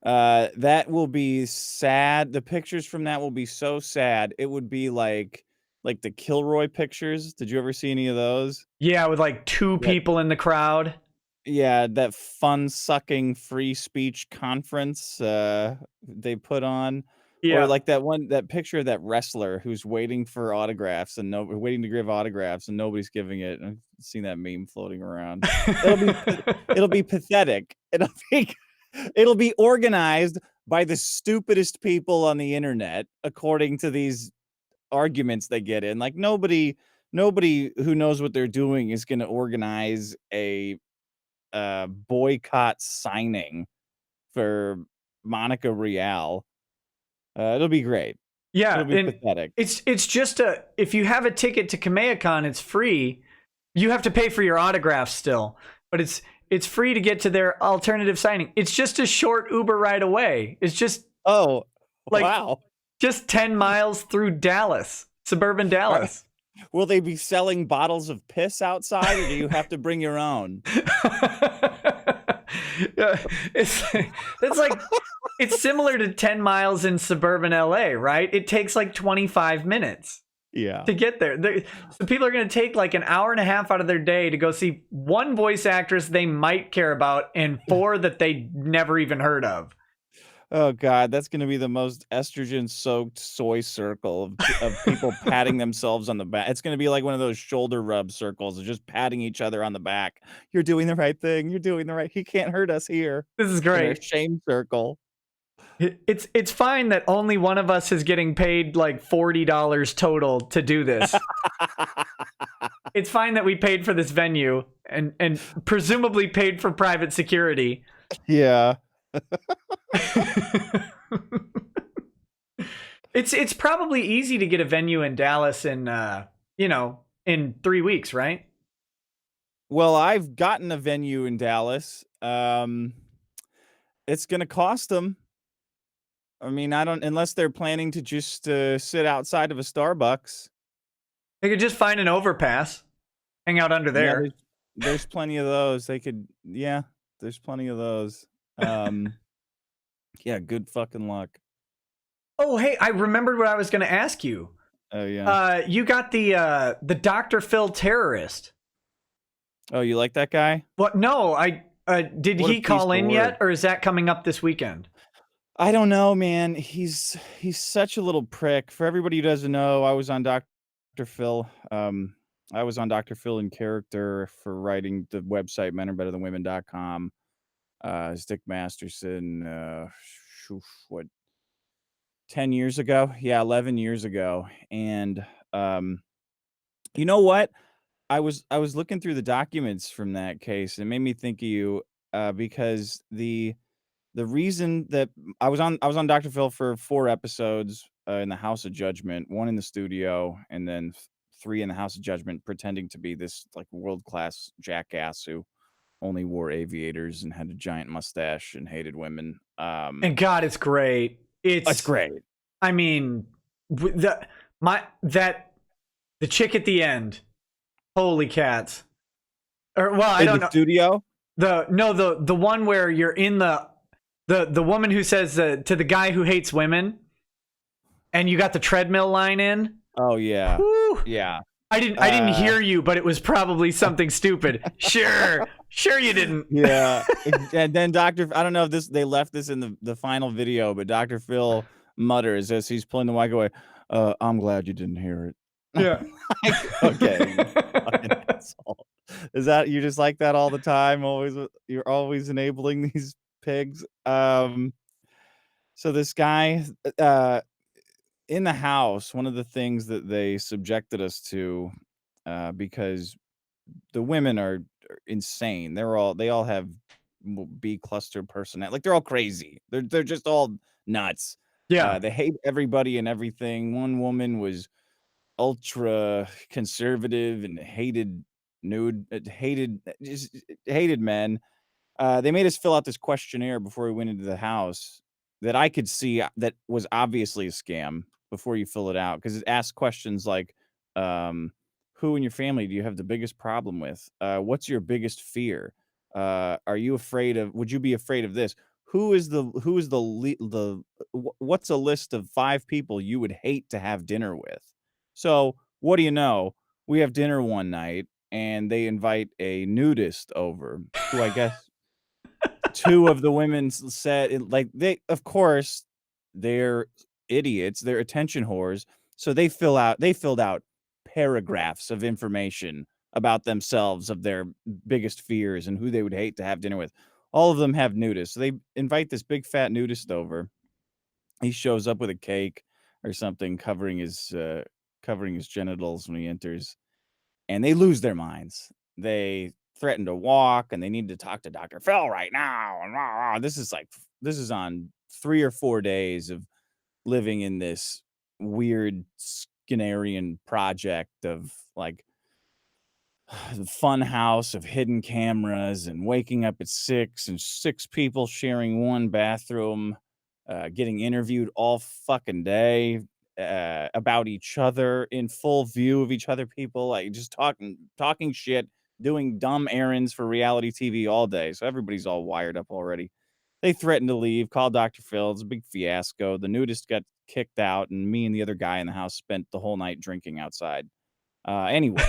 That will be sad. The pictures from that will be so sad. It would be like the Kilroy pictures. Did you ever see any of those? Yeah, with like two people in the crowd. Yeah, that fun-sucking free speech conference they put on. Yeah. Or like that picture of that wrestler who's waiting for autographs and waiting to give autographs and nobody's giving it. I've seen that meme floating around. It'll be pathetic. It'll be organized by the stupidest people on the internet according to these arguments they get in. Like nobody who knows what they're doing is going to organize a boycott signing for Monica Rial. It'll be great. Yeah, it'll be pathetic. It's just if you have a ticket to KamehaCon, it's free. You have to pay for your autographs still, but it's free to get to their alternative signing. It's just a short Uber ride away. It's just Like Wow. just 10 miles through Dallas, suburban Dallas. Will they be selling bottles of piss outside, or do you have to bring your own? Yeah, it's like it's similar to 10 miles in suburban LA, right? It takes like 25 minutes Yeah. to get there. So people are going to take like an hour and a half out of their day to go see one voice actress they might care about and 4 that they never even heard of. Oh God, that's going to be the most estrogen-soaked soy circle of people patting themselves on the back. It's going to be like one of those shoulder rub circles of just patting each other on the back. You're doing the right thing. You're doing the right. He can't hurt us here. This is In our great. shame circle. It's fine that only one of us is getting paid like $40 total to do this. It's fine that we paid for this venue and presumably paid for private security. Yeah. It's probably easy to get a venue in Dallas in in 3 weeks, right? Well, I've gotten a venue in Dallas. It's going to cost them. I mean, I don't, unless they're planning to just sit outside of a Starbucks. They could just find an overpass, hang out under Yeah, there. there's plenty of those. They could, yeah, there's plenty of those. Yeah, good fucking luck. Oh, hey, I remembered what I was going to ask you. Oh yeah. You got the Dr. Phil terrorist. Oh, you like that guy? What? No, did What a he call peaceful in word. yet, or is that coming up this weekend? I don't know, man. He's such a little prick. For everybody who doesn't know, I was on Dr. Phil. I was on Dr. Phil in character for writing the website menarbetterthanwomen.com. As Dick Masterson, what, 10 years ago? Yeah, 11 years ago. And you know what? I was looking through the documents from that case, and it made me think of you because the reason that I was on Dr. Phil for 4 episodes in the House of Judgment, 1 in the studio, and then 3 in the House of Judgment, pretending to be this like world-class jackass who only wore aviators and had a giant mustache and hated women. And God, it's great. It's great. I mean, the chick at the end. Holy cats! Or well, I In don't the know. studio? The one where you're in the woman who says to the guy who hates women, and you got the treadmill line in. Oh yeah. Whew. Yeah. I didn't hear you, but it was probably something stupid. Sure you didn't. Yeah. And then I don't know if they left this in the final video, but Dr. Phil mutters as he's pulling the mic away, I'm glad you didn't hear it. Yeah. Okay. You fucking asshole. Is that you just like that all the time? You're always enabling these pigs. So this guy in the house, one of the things that they subjected us to, because the women are insane. They all have B cluster personality. Like they're all crazy. They're just all nuts. Yeah. They hate everybody and everything. One woman was ultra conservative and hated men. They made us fill out this questionnaire before we went into the house that I could see that was obviously a scam before you fill it out, because it asks questions like, who in your family do you have the biggest problem with? What's your biggest fear? Would you be afraid of this? What's a list of 5 people you would hate to have dinner with? So what do you know? We have dinner one night and they invite a nudist over who I guess 2 of the women said of course they're idiots. They're attention whores. So they filled out paragraphs of information about themselves, of their biggest fears and who they would hate to have dinner with. All of them have nudists. So they invite this big fat nudist over. He shows up with a cake or something covering his genitals when he enters, and they lose their minds. They threaten to walk, and they need to talk to Dr. Phil right now. And this is on 3 or 4 days of living in this weird Skinnerian project of like the fun house of hidden cameras and waking up at 6 and 6 people sharing one bathroom. getting interviewed all fucking day about each other in full view of each other, people, like just talking shit, doing dumb errands for reality TV all day. So everybody's all wired up already. They threatened to leave, called Dr. Phil. It's a big fiasco. The nudist got kicked out, and me and the other guy in the house spent the whole night drinking outside. Anyway.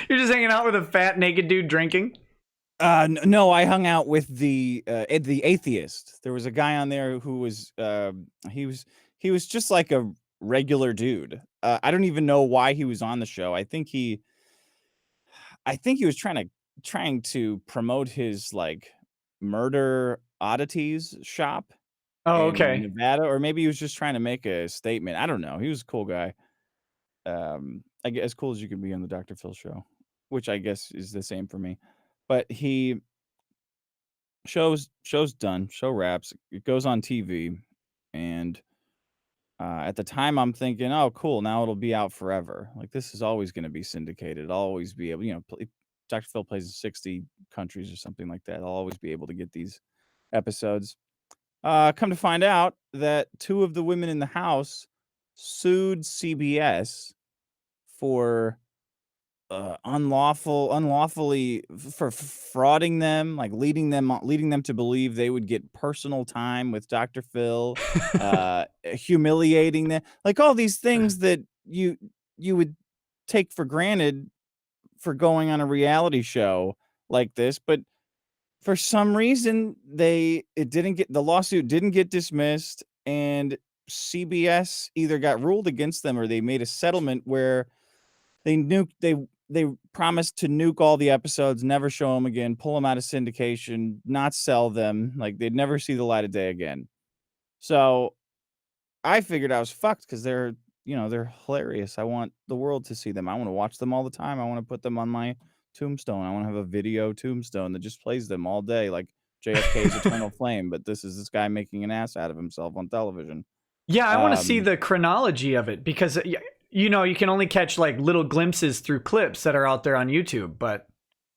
You're just hanging out with a fat naked dude drinking? No, I hung out with the atheist. There was a guy on there who was he was just like a regular dude. I don't even know why he was on the show. I think he was trying to promote his like murder oddities shop Oh, in okay. Nevada, or maybe he was just trying to make a statement. I don't know. He was a cool guy. I guess as cool as you can be on the Dr. Phil show, which I guess is the same for me. But he show's done, show wraps, it goes on TV, and at the time I'm thinking, oh cool, now it'll be out forever. Like this is always going to be syndicated. I'll always be able, Dr. Phil plays in 60 countries or something like that. I'll always be able to get these episodes. Come to find out that two of the women in the house sued CBS for unlawfully for frauding them, like leading them to believe they would get personal time with Dr. Phil, humiliating them, like all these things that you would take for granted for going on a reality show like this. But for some reason, the lawsuit didn't get dismissed, and CBS either got ruled against them or they made a settlement where they promised to nuke all the episodes, never show them again, pull them out of syndication, not sell them, like they'd never see the light of day again. So I figured I was fucked because they're hilarious. I want the world to see them. I want to watch them all the time. I want to put them on my tombstone. I want to have a video tombstone that just plays them all day, like JFK's Eternal Flame. But this is this guy making an ass out of himself on television. Yeah, I want to see the chronology of it because you can only catch like little glimpses through clips that are out there on YouTube. But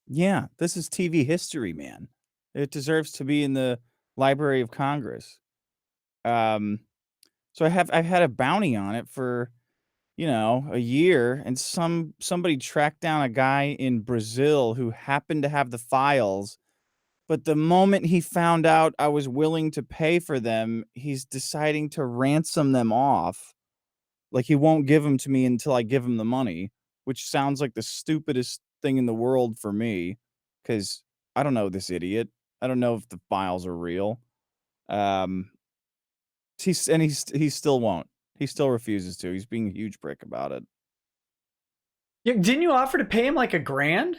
yeah, this is TV history, man. It deserves to be in the Library of Congress. So I've had a bounty on it for, a year, and somebody tracked down a guy in Brazil who happened to have the files, but the moment he found out I was willing to pay for them, he's deciding to ransom them off. Like he won't give them to me until I give him the money, which sounds like the stupidest thing in the world for me, because I don't know this idiot. I don't know if the files are real. He still won't. He still refuses to. He's being a huge prick about it. yeah, didn't you offer to pay him like $1,000?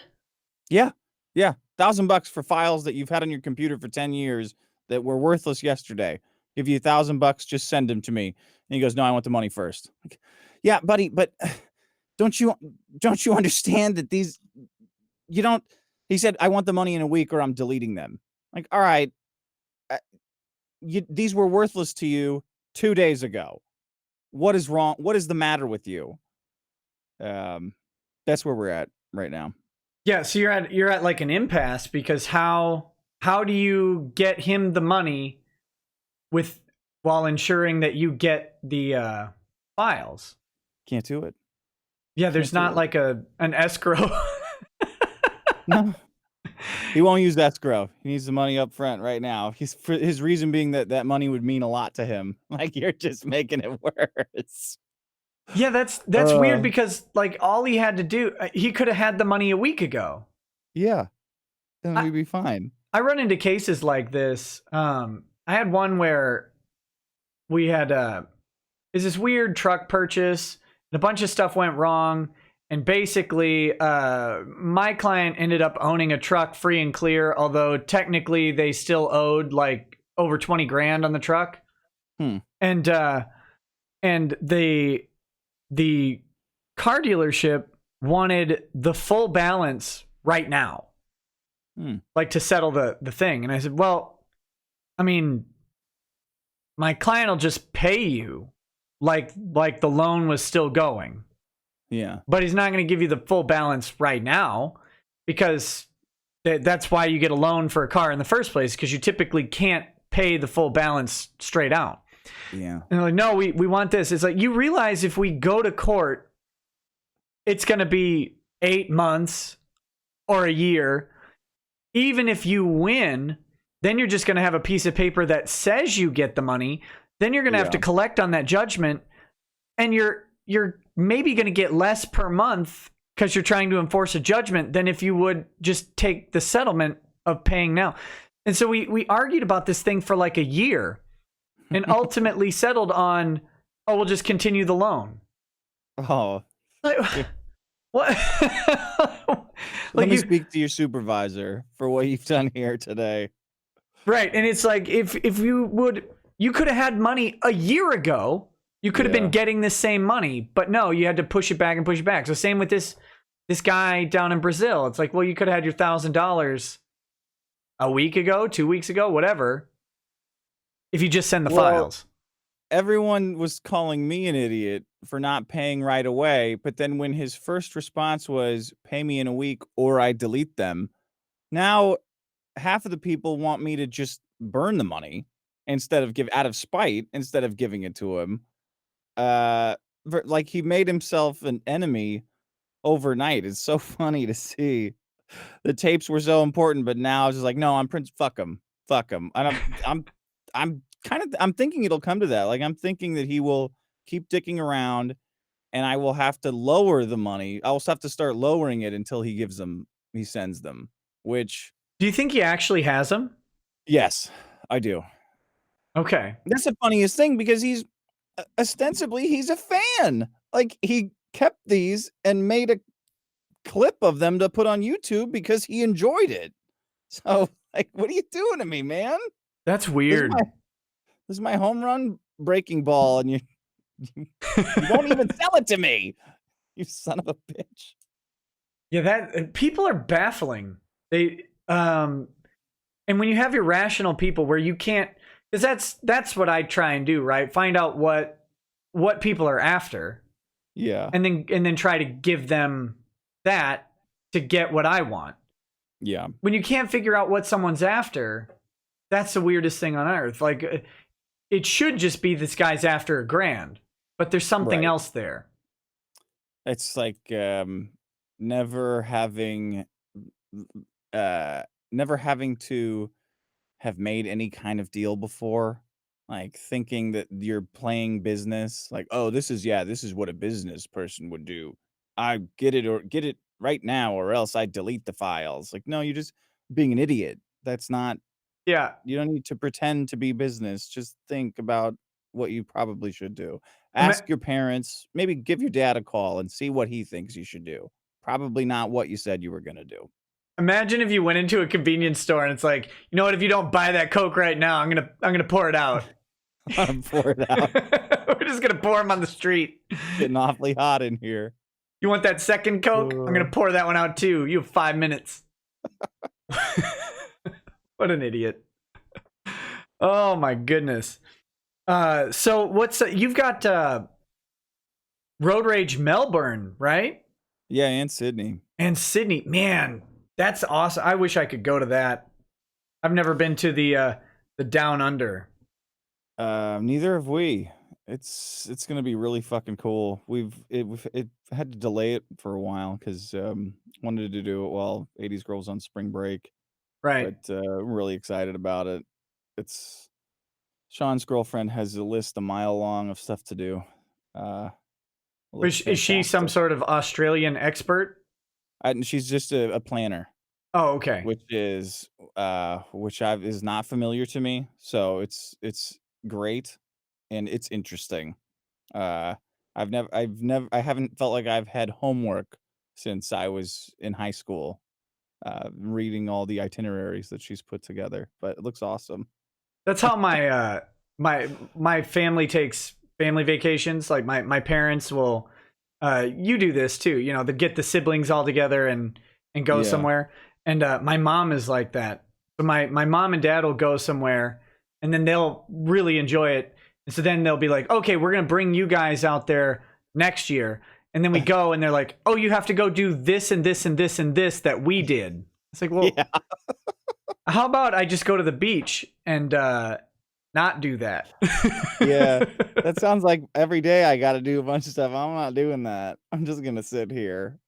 Yeah. $1,000 for files that you've had on your computer for 10 years that were worthless yesterday. Give you $1,000, just send them to me. And he goes, no, I want the money first. Like, yeah, buddy, but don't you understand that he said, I want the money in a week or I'm deleting them. Like, all right, these were worthless to you 2 days ago. What is wrong? What is the matter with you? That's where we're at right now. Yeah, so you're at like an impasse because how do you get him the money while ensuring that you get the files? Can't do it. Yeah, there's not like an escrow. No. He won't use escrow. He needs the money up front right now. His reason being that money would mean a lot to him. Like you're just making it worse. Yeah, that's weird because like all he had to do, he could have had the money a week ago. Yeah, then we'd be fine. I run into cases like this. I had one where we had is this weird truck purchase and a bunch of stuff went wrong. And basically, my client ended up owning a truck free and clear, although technically they still owed like over 20 grand on the truck. And the car dealership wanted the full balance right now, like to settle the thing. And I said, well, I mean, my client will just pay you like the loan was still going. Yeah. But he's not going to give you the full balance right now because that's why you get a loan for a car in the first place, because you typically can't pay the full balance straight out. Yeah. And they're like, no, we want this. It's like, you realize if we go to court, it's going to be 8 months or a year. Even if you win, then you're just going to have a piece of paper that says you get the money. Then you're going to have to collect on that judgment. And you're maybe going to get less per month because you're trying to enforce a judgment than if you would just take the settlement of paying now. And so we argued about this thing for like a year and ultimately settled on, oh, we'll just continue the loan. Oh. Like, what? Let me speak to your supervisor for what you've done here today. Right. And it's like, if you could have had money a year ago. You could have been getting the same money, but no, you had to push it back and push it back. So same with this guy down in Brazil. It's like, well, you could have had your $1,000 a week ago, 2 weeks ago, whatever, if you just send the files. Everyone was calling me an idiot for not paying right away, but then when his first response was pay me in a week or I delete them, now half of the people want me to just burn the money out of spite instead of giving it to him. Like he made himself an enemy overnight. It's so funny to see. The tapes were so important, but now it's just like, no, I'm Prince. Fuck him. And I'm thinking it'll come to that. Like I'm thinking that he will keep dicking around, and I will have to lower the money. I'll have to start lowering it until he sends them. Which, do you think he actually has them? Yes, I do. Okay, that's the funniest thing because ostensibly he's a fan. Like he kept these and made a clip of them to put on YouTube because he enjoyed it. So like, what are you doing to me, man? That's weird. This is my home run breaking ball, and you won't even sell it to me, you son of a bitch. Yeah, that people are baffling. They and when you have irrational people where you can't, because that's what I try and do, right? Find out what people are after. Yeah. And then try to give them that to get what I want. Yeah. When you can't figure out what someone's after, that's the weirdest thing on earth. Like it should just be this guy's after $1,000, but there's something else there. It's like never having to have made any kind of deal before, like thinking that you're playing business, like, oh, this is what a business person would do. I get it right now, or else I delete the files. Like, no, you're just being an idiot. That's not. Yeah. You don't need to pretend to be business. Just think about what you probably should do. Ask your parents, maybe give your dad a call and see what he thinks you should do. Probably not what you said you were going to do. Imagine if you went into a convenience store and it's like, you know what, if you don't buy that Coke right now, I'm gonna pour it out. Pour it out. We're just gonna pour them on the street. Getting awfully hot in here. You want that second Coke? I'm gonna pour that one out too. You have 5 minutes. What an idiot. Oh my goodness. So you've got Road Rage Melbourne, right? Yeah, and Sydney. And Sydney, man. That's awesome. I wish I could go to that. I've never been to the Down Under. Neither have we. It's gonna be really fucking cool. We've had to delay it for a while because wanted to do it while 80s Girls on spring break. Right. But I'm really excited about it. It's Sean's girlfriend has a list a mile long of stuff to do. Is she some sort of Australian expert? And she's just a planner. Oh, okay. Which is is not familiar to me. So it's great and it's interesting. I haven't felt like I've had homework since I was in high school, reading all the itineraries that she's put together. But it looks awesome. That's how my my family takes family vacations. Like my parents will. You do this too, you know, to get the siblings all together and go somewhere. And my mom is like that. So my mom and dad will go somewhere and then they'll really enjoy it. And so then they'll be like, okay, we're going to bring you guys out there next year. And then we go and they're like, oh, you have to go do this and this and this and this that we did. It's like, well, How about I just go to the beach and not do that? Yeah, that sounds like every day I got to do a bunch of stuff. I'm not doing that. I'm just gonna sit here.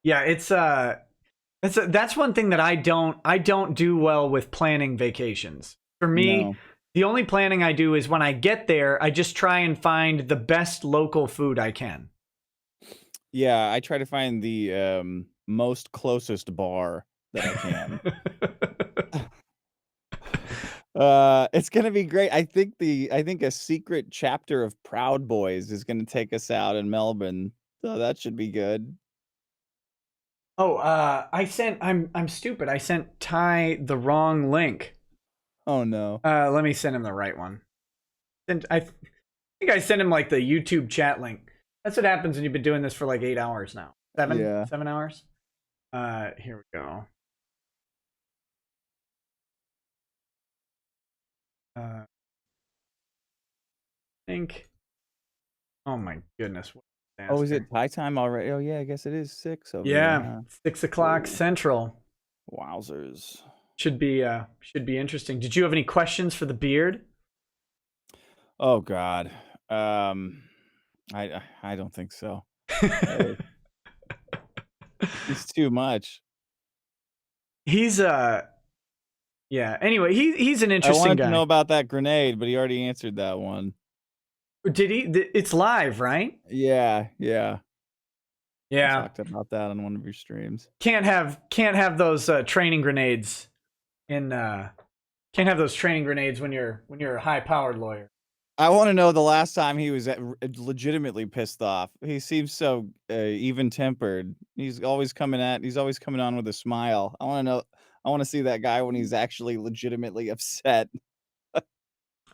Yeah, it's that's one thing that I don't do well with planning vacations. For me, No. the only planning I do is when I get there, I just try and find the best local food I can. Yeah, I try to find the most closest bar that I can. It's gonna be great. I think a secret chapter of Proud Boys is gonna take us out in Melbourne, so that should be good. Oh, I'm stupid. I sent Ty the wrong link. Oh no. Let me send him the right one. I think I sent him like the YouTube chat link. That's what happens when you've been doing this for like 8 hours now. 7 hours. Here we go. I think. Oh my goodness. Oh, is it pie time already? Oh yeah, I guess it is 6 over Yeah, there, huh? 6 o'clock Central. Wowzers. Should be interesting. Did you have any questions for the beard? Oh God. I don't think so. It's too much. He's yeah. Anyway, he's an I interesting wanted guy. to know about that grenade, but he already answered that one. Did he? It's live, right? Yeah. Yeah. Talked about that on one of your streams. Can't have those training grenades in can't have those training grenades when you're a high powered lawyer. I want to know the last time he was legitimately pissed off. He seems so even tempered. He's always coming on with a smile. I want to know. I want to see that guy when he's actually legitimately upset.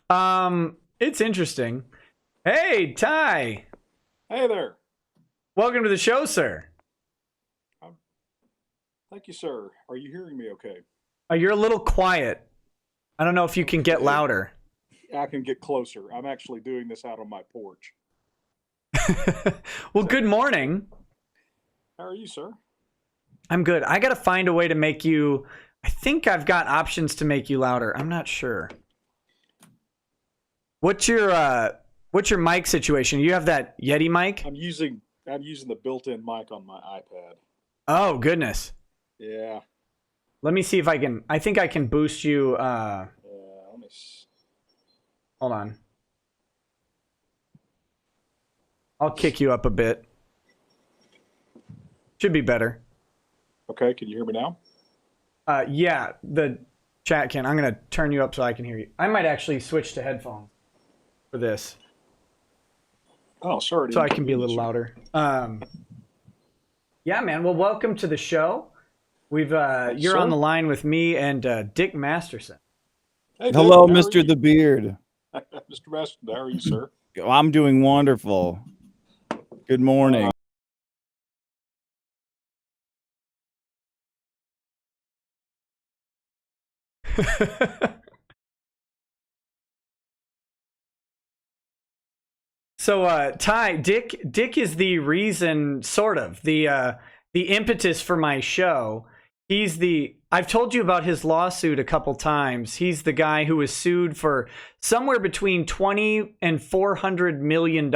It's interesting. Hey, Ty. Hey there. Welcome to the show, sir. Thank you, sir. Are you hearing me okay? You're a little quiet. I don't know if you can get louder. I can get closer. I'm actually doing this out on my porch. Well, good morning. How are you, sir? I'm good. I got to find a way to make you. I think I've got options to make you louder. I'm not sure. What's your mic situation? You have that Yeti mic? I'm using the built-in mic on my iPad. Oh, goodness. Yeah. Let me see if I can. I think I can boost you. Let me Hold on. I'll kick you up a bit. Should be better. Okay, can you hear me now? Yeah, the chat can. I'm going to turn you up so I can hear you. I might actually switch to headphones for this. Oh, sorry. So I can be a little louder. Yeah, man. Well, welcome to the show. You're on the line with me and Dick Masterson. Hey, Hello, David, Mr. The Beard. Mr. Masterson, how are you, sir? I'm doing wonderful. Good morning. So, Ty, Dick is the reason, sort of, the impetus for my show. I've told you about his lawsuit a couple times. He's the guy who was sued for somewhere between $20 and $400 million.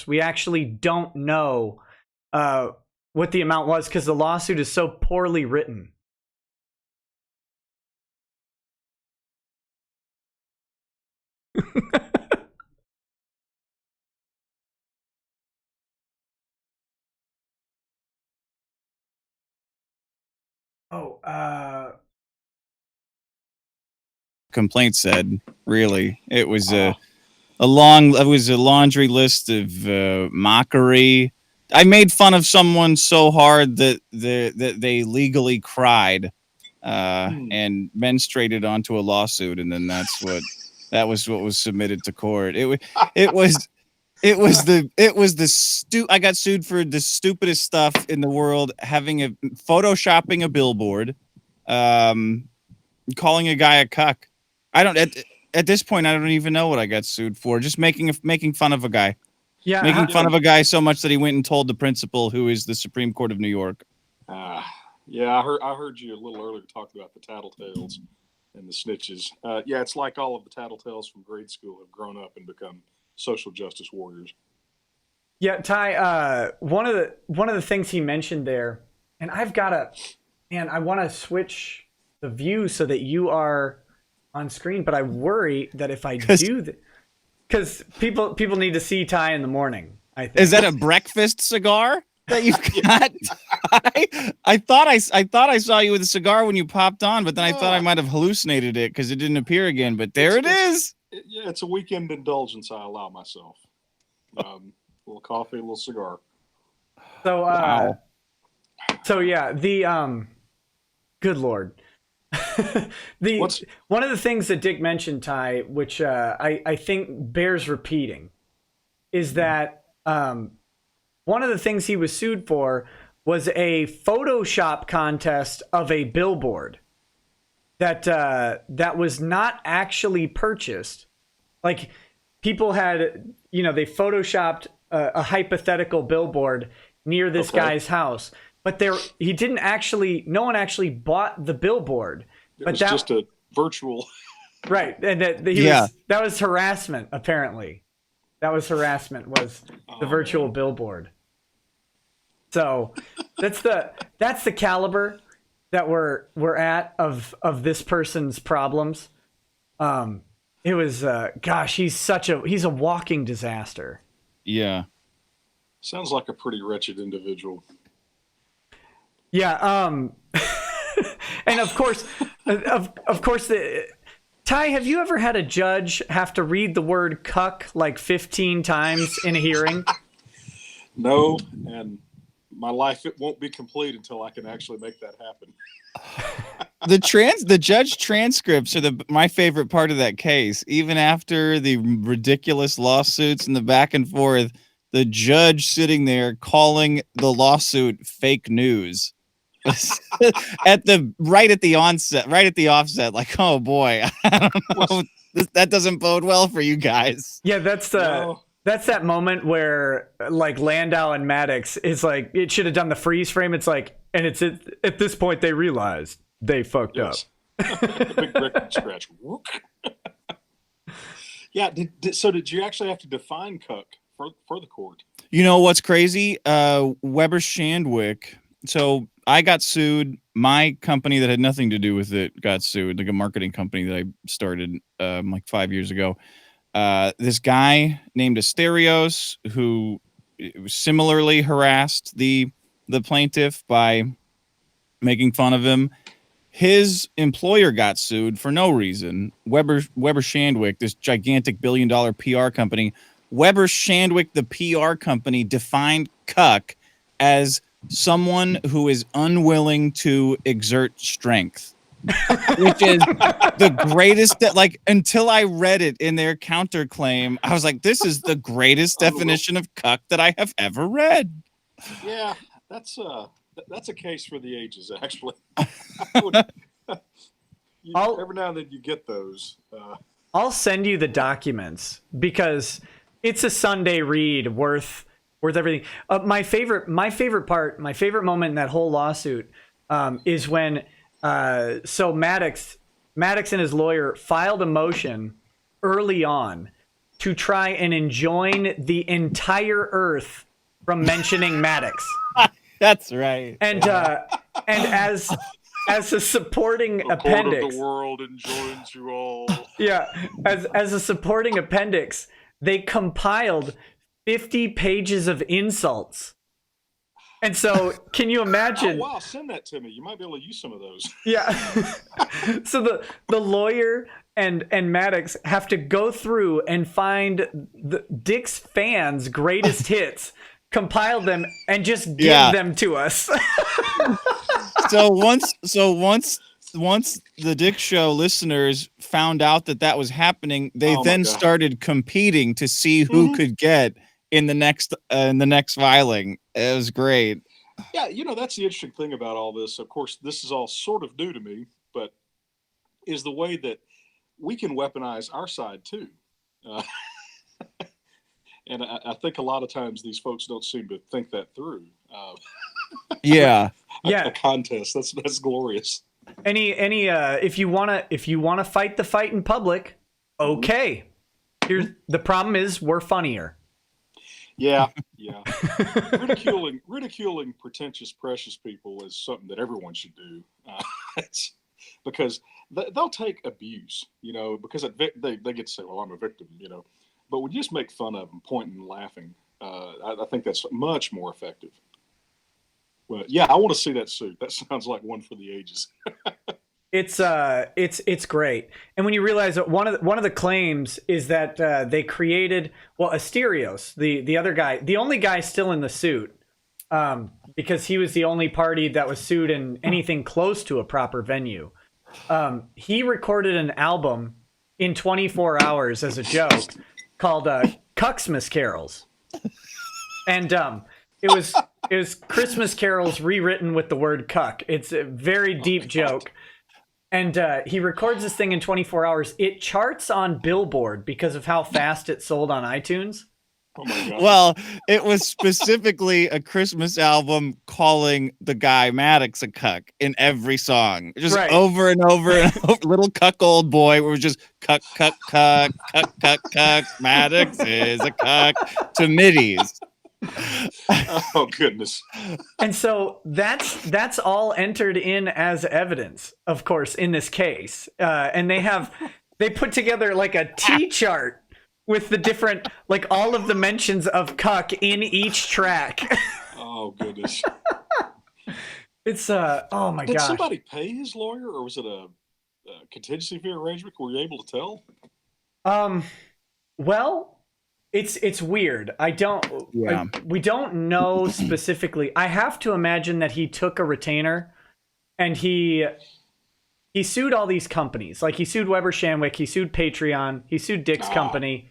We actually don't know what the amount was because the lawsuit is so poorly written. Complaint said, really, it was a laundry list of mockery. I made fun of someone so hard that they legally cried and menstruated onto a lawsuit, and then that was what was submitted to court. I got sued for the stupidest stuff in the world, photoshopping a billboard, calling a guy a cuck. At this point, I don't even know what I got sued for. Just making fun of a guy. Yeah, Fun of a guy so much that he went and told the principal, who is the Supreme Court of New York. Yeah, I heard you a little earlier talk about the tattletales and the snitches. Yeah, it's like all of the tattletales from grade school have grown up and become social justice warriors. Yeah, Ty. One of the things he mentioned there, and I want to switch the view so that you are on screen, but I worry that if I do that, because people need to see Ty in the morning. I think. Is that a breakfast cigar that you've got? I thought I saw you with a cigar when you popped on, but then I thought I might have hallucinated it because it didn't appear again. But there it is. Yeah, it's a weekend indulgence I allow myself. A little coffee, a little cigar. So, Wow. So yeah, the good Lord. One of the things that Dick mentioned, Ty, which I think bears repeating, is that one of the things he was sued for was a Photoshop contest of a billboard that was not actually purchased. Like, people had, they photoshopped a hypothetical billboard near this guy's house, but he didn't actually. No one actually bought the billboard. It was just a virtual. Right, and that was harassment. Apparently, that was harassment. Was the virtual billboard. So that's the caliber that we're at of this person's problems. It was gosh, he's a walking disaster. Yeah. Sounds like a pretty wretched individual. Yeah. And of course, Ty, have you ever had a judge have to read the word cuck like 15 times in a hearing? No, and my life, it won't be complete until I can actually make that happen. The judge transcripts are my favorite part of that case. Even after the ridiculous lawsuits and the back and forth, the judge sitting there calling the lawsuit fake news. Right at the offset, like, oh boy, I don't know, that doesn't bode well for you guys. Yeah, that's that moment where, like, Landau and Maddox is like, it should have done the freeze frame. It's like, and it's at this point they realized they fucked up. The big record scratch. Yeah. So did you actually have to define cuck for the court? You know what's crazy? Weber Shandwick. So I got sued. My company that had nothing to do with it got sued, like a marketing company that I started like 5 years ago. This guy named Asterios, who similarly harassed the plaintiff by making fun of him. His employer got sued for no reason. Weber Shandwick, this gigantic billion-dollar PR company. Weber Shandwick, the PR company, defined cuck as someone who is unwilling to exert strength, which is the greatest. Like, until I read it in their counterclaim, I was like, this is the greatest definition of cuck that I have ever read. Yeah, that's a case for the ages, actually. Every now and then you get those. I'll send you the documents because it's a Sunday read worth everything. My favorite moment in that whole lawsuit is when so Maddox and his lawyer filed a motion early on to try and enjoin the entire earth from mentioning Maddox. That's right. And as a supporting appendix, court of the world enjoins you all. Yeah, as a supporting appendix, they compiled 50 pages of insults. And so, can you imagine? Oh, wow, send that to me. You might be able to use some of those. Yeah. So the lawyer and Maddox have to go through and find Dick's fans' greatest hits, compile them, and just give them to us. So once the Dick Show listeners found out that was happening, they then started competing to see who could get in the next filing. It was great. Yeah, that's the interesting thing about all this. Of course, this is all sort of new to me, but is the way that we can weaponize our side too. And I think a lot of times these folks don't seem to think that through. Yeah. Yeah. contest. That's glorious. If you wanna fight the fight in public, okay. Here's the problem is we're funnier. Yeah. Ridiculing pretentious, precious people is something that everyone should do. It's because they'll take abuse, because they get to say, well, I'm a victim, But when you just make fun of them, pointing and laughing, I think that's much more effective. Well, yeah, I want to see that suit. That sounds like one for the ages. It's great. And when you realize that one of the claims is that they created, Asterios, the other guy, the only guy still in the suit, because he was the only party that was sued in anything close to a proper venue. He recorded an album in 24 hours as a joke called Cuxmas Carols. And it was Christmas carols rewritten with the word cuck. It's a very deep joke. And he records this thing in 24 hours. It charts on Billboard because of how fast it sold on iTunes. Oh my God. Well, it was specifically a Christmas album calling the guy Maddox a cuck in every song. Just Right. over and over and over. Little cuckold boy where it was just cuck, cuck, cuck, cuck, cuck, cuck. Maddox is a cuck to middies. Oh goodness. And so that's all entered in as evidence, of course, in this case. And they put together like a T chart with the different, like all of the mentions of cuck in each track. Oh goodness. It's oh my Did gosh. somebody pay his lawyer, or was it a contingency fee arrangement? Were you able to tell? Well, it's weird. We don't know specifically. I have to imagine that he took a retainer and he sued all these companies. Like he sued Weber Shandwick, he sued Patreon, he sued Dick's company.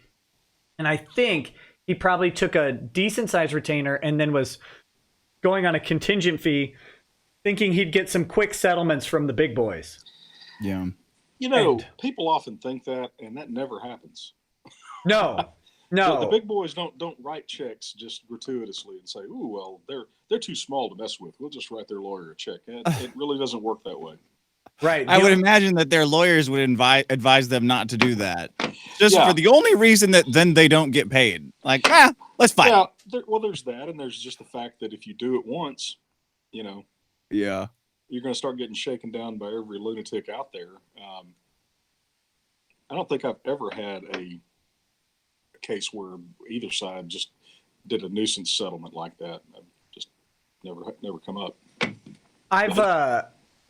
And I think he probably took a decent sized retainer and then was going on a contingent fee, thinking he'd get some quick settlements from the big boys. Yeah. People often think that, and that never happens. No. The big boys don't write checks just gratuitously and say, "Ooh, well, they're too small to mess with. We'll just write their lawyer a check." It really doesn't work that way. Right. I would imagine that their lawyers would advise them not to do that, just for the only reason that then they don't get paid. Like, let's fight. Yeah, there's that, and there's just the fact that if you do it once, Yeah. you're going to start getting shaken down by every lunatic out there. I don't think I've ever had a case where either side just did a nuisance settlement like that. I've just never come up.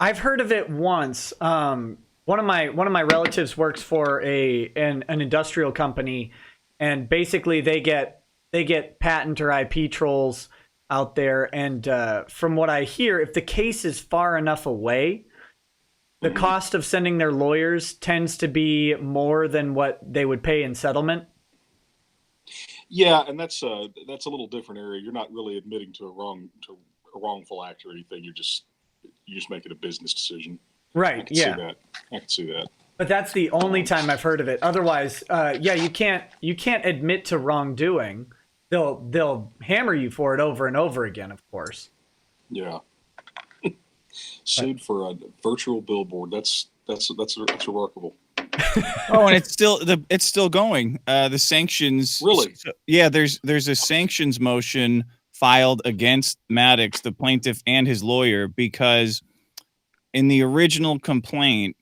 I've heard of it once. One of my relatives works for an industrial company, and basically they get patent or IP trolls out there. And from what I hear, if the case is far enough away, the cost of sending their lawyers tends to be more than what they would pay in settlement. Yeah, and that's a little different area. You're not really admitting to a wrongful act or anything. You're just making a business decision. Right. I can see that. But that's the only time I've heard of it. Otherwise, you can't admit to wrongdoing. They'll hammer you for it over and over again, of course. Yeah. Sued for a virtual billboard. That's remarkable. Oh, and it's still going. The sanctions. Really? Yeah. There's a sanctions motion filed against Maddox, the plaintiff, and his lawyer, because in the original complaint,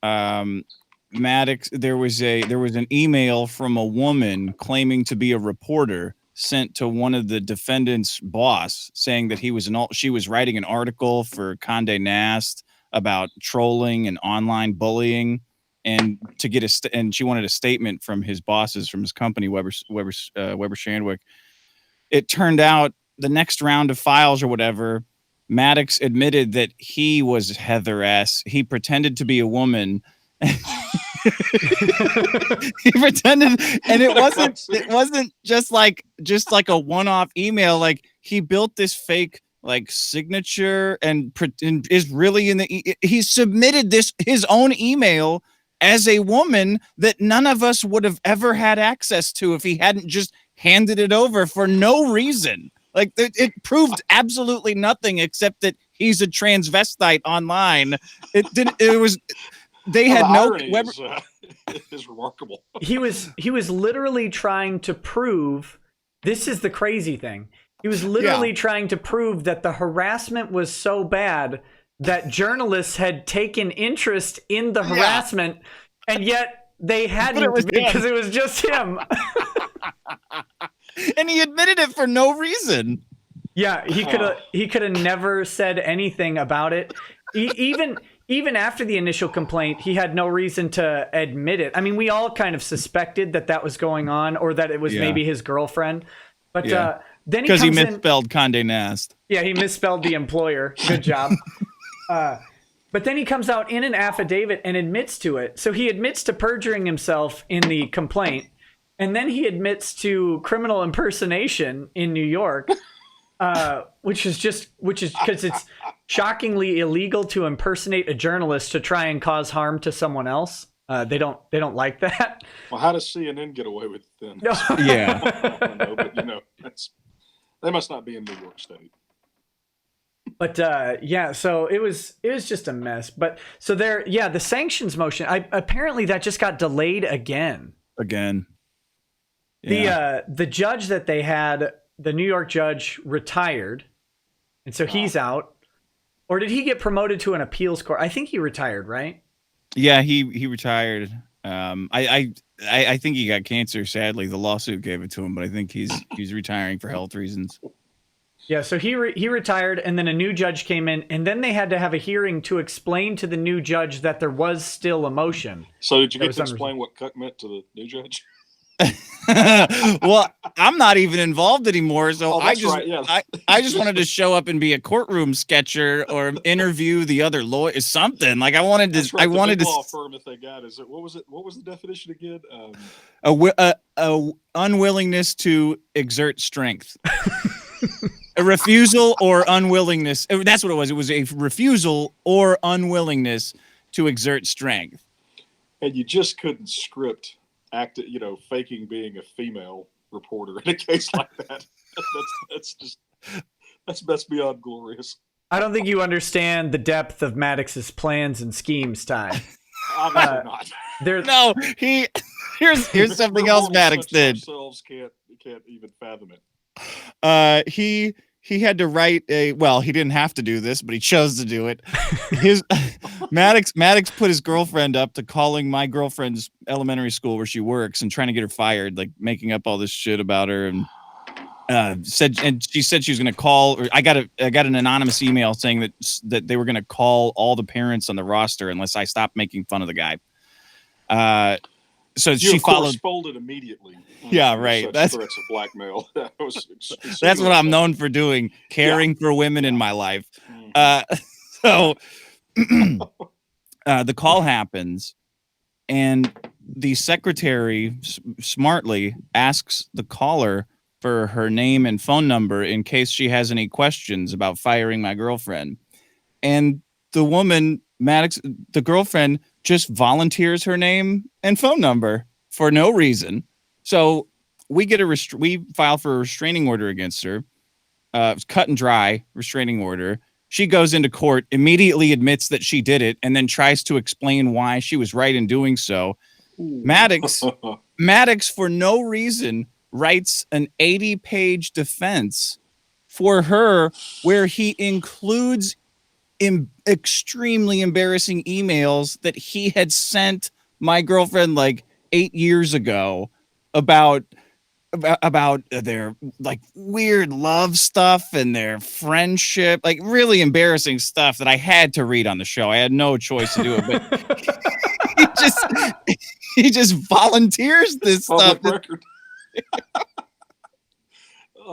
Maddox, there was an email from a woman claiming to be a reporter sent to one of the defendant's boss saying that she was writing an article for Condé Nast about trolling and online bullying, and to get and she wanted a statement from his bosses, from his company, Weber Shandwick. It turned out the next round of files or whatever, Maddox admitted that he was Heather S. He pretended to be a woman. He pretended, and it wasn't just like a one-off email. Like, he built this fake like signature and is really in the he submitted his own email as a woman that none of us would have ever had access to if he hadn't just handed it over for no reason. Like, it proved absolutely nothing except that he's a transvestite online. It didn't. It was. They had the no. irony is remarkable. He was literally trying to prove. This is the crazy thing. He was literally trying to prove that the harassment was so bad that journalists had taken interest in the harassment, and yet they hadn't because it was just him. And he admitted it for no reason. Yeah, he could have never said anything about it. Even after the initial complaint, he had no reason to admit it. I mean, we all kind of suspected that was going on, or that it was maybe his girlfriend. But then because he misspelled Condé Nast. Yeah, he misspelled the employer. Good job. But then he comes out in an affidavit and admits to it. So he admits to perjuring himself in the complaint, and then he admits to criminal impersonation in New York. Which is because it's shockingly illegal to impersonate a journalist to try and cause harm to someone else. They don't like that. Well, how does CNN get away with it then? No. Yeah. I don't know, but they must not be in New York State. But so it was just a mess. But so the sanctions motion. Apparently that just got delayed again. Yeah. The judge that they had. The New York judge retired, and so he's out. Or did he get promoted to an appeals court? I think he retired, right? Yeah, he retired. I think he got cancer. Sadly, the lawsuit gave it to him, but I think he's retiring for health reasons. Yeah, so he retired, and then a new judge came in, and then they had to have a hearing to explain to the new judge that there was still a motion. So did you get to explain what cuck meant to the new judge? Well, I'm not even involved anymore, so I just wanted to show up and be a courtroom sketcher or interview the other lawyers, something like I wanted to. Right, I wanted to. Law firm, if they got it. What was it? What was the definition again? A unwillingness to exert strength. A refusal or unwillingness. That's what it was. It was a refusal or unwillingness to exert strength. And you just couldn't script faking being a female reporter in a case like that. That's beyond glorious. I don't think you understand the depth of Maddox's plans and schemes, Ty. Obviously not. No, here's something else Maddox did. Ourselves can't even fathom it. He had to write he didn't have to do this, but he chose to do it. Maddox put his girlfriend up to calling my girlfriend's elementary school where she works and trying to get her fired, like making up all this shit about her, and she said she was going to call. Or I got an anonymous email saying that they were going to call all the parents on the roster unless I stopped making fun of the guy. So she folded immediately. Yeah, right. That's threats of blackmail. That's what I'm known for doing, caring for women in my life. So the call happens, and the secretary smartly asks the caller for her name and phone number in case she has any questions about firing my girlfriend. And the woman, Maddox, the girlfriend, just volunteers her name and phone number for no reason. So we file for a restraining order against her. It's cut and dry restraining order. She goes into court, immediately admits that she did it, and then tries to explain why she was right in doing so. Maddox, for no reason, writes an 80-page defense for her where he includes extremely embarrassing emails that he had sent my girlfriend like 8 years ago about their like weird love stuff and their friendship, like really embarrassing stuff that I had to read on the show. I had no choice to do it, but he just volunteers this stuff.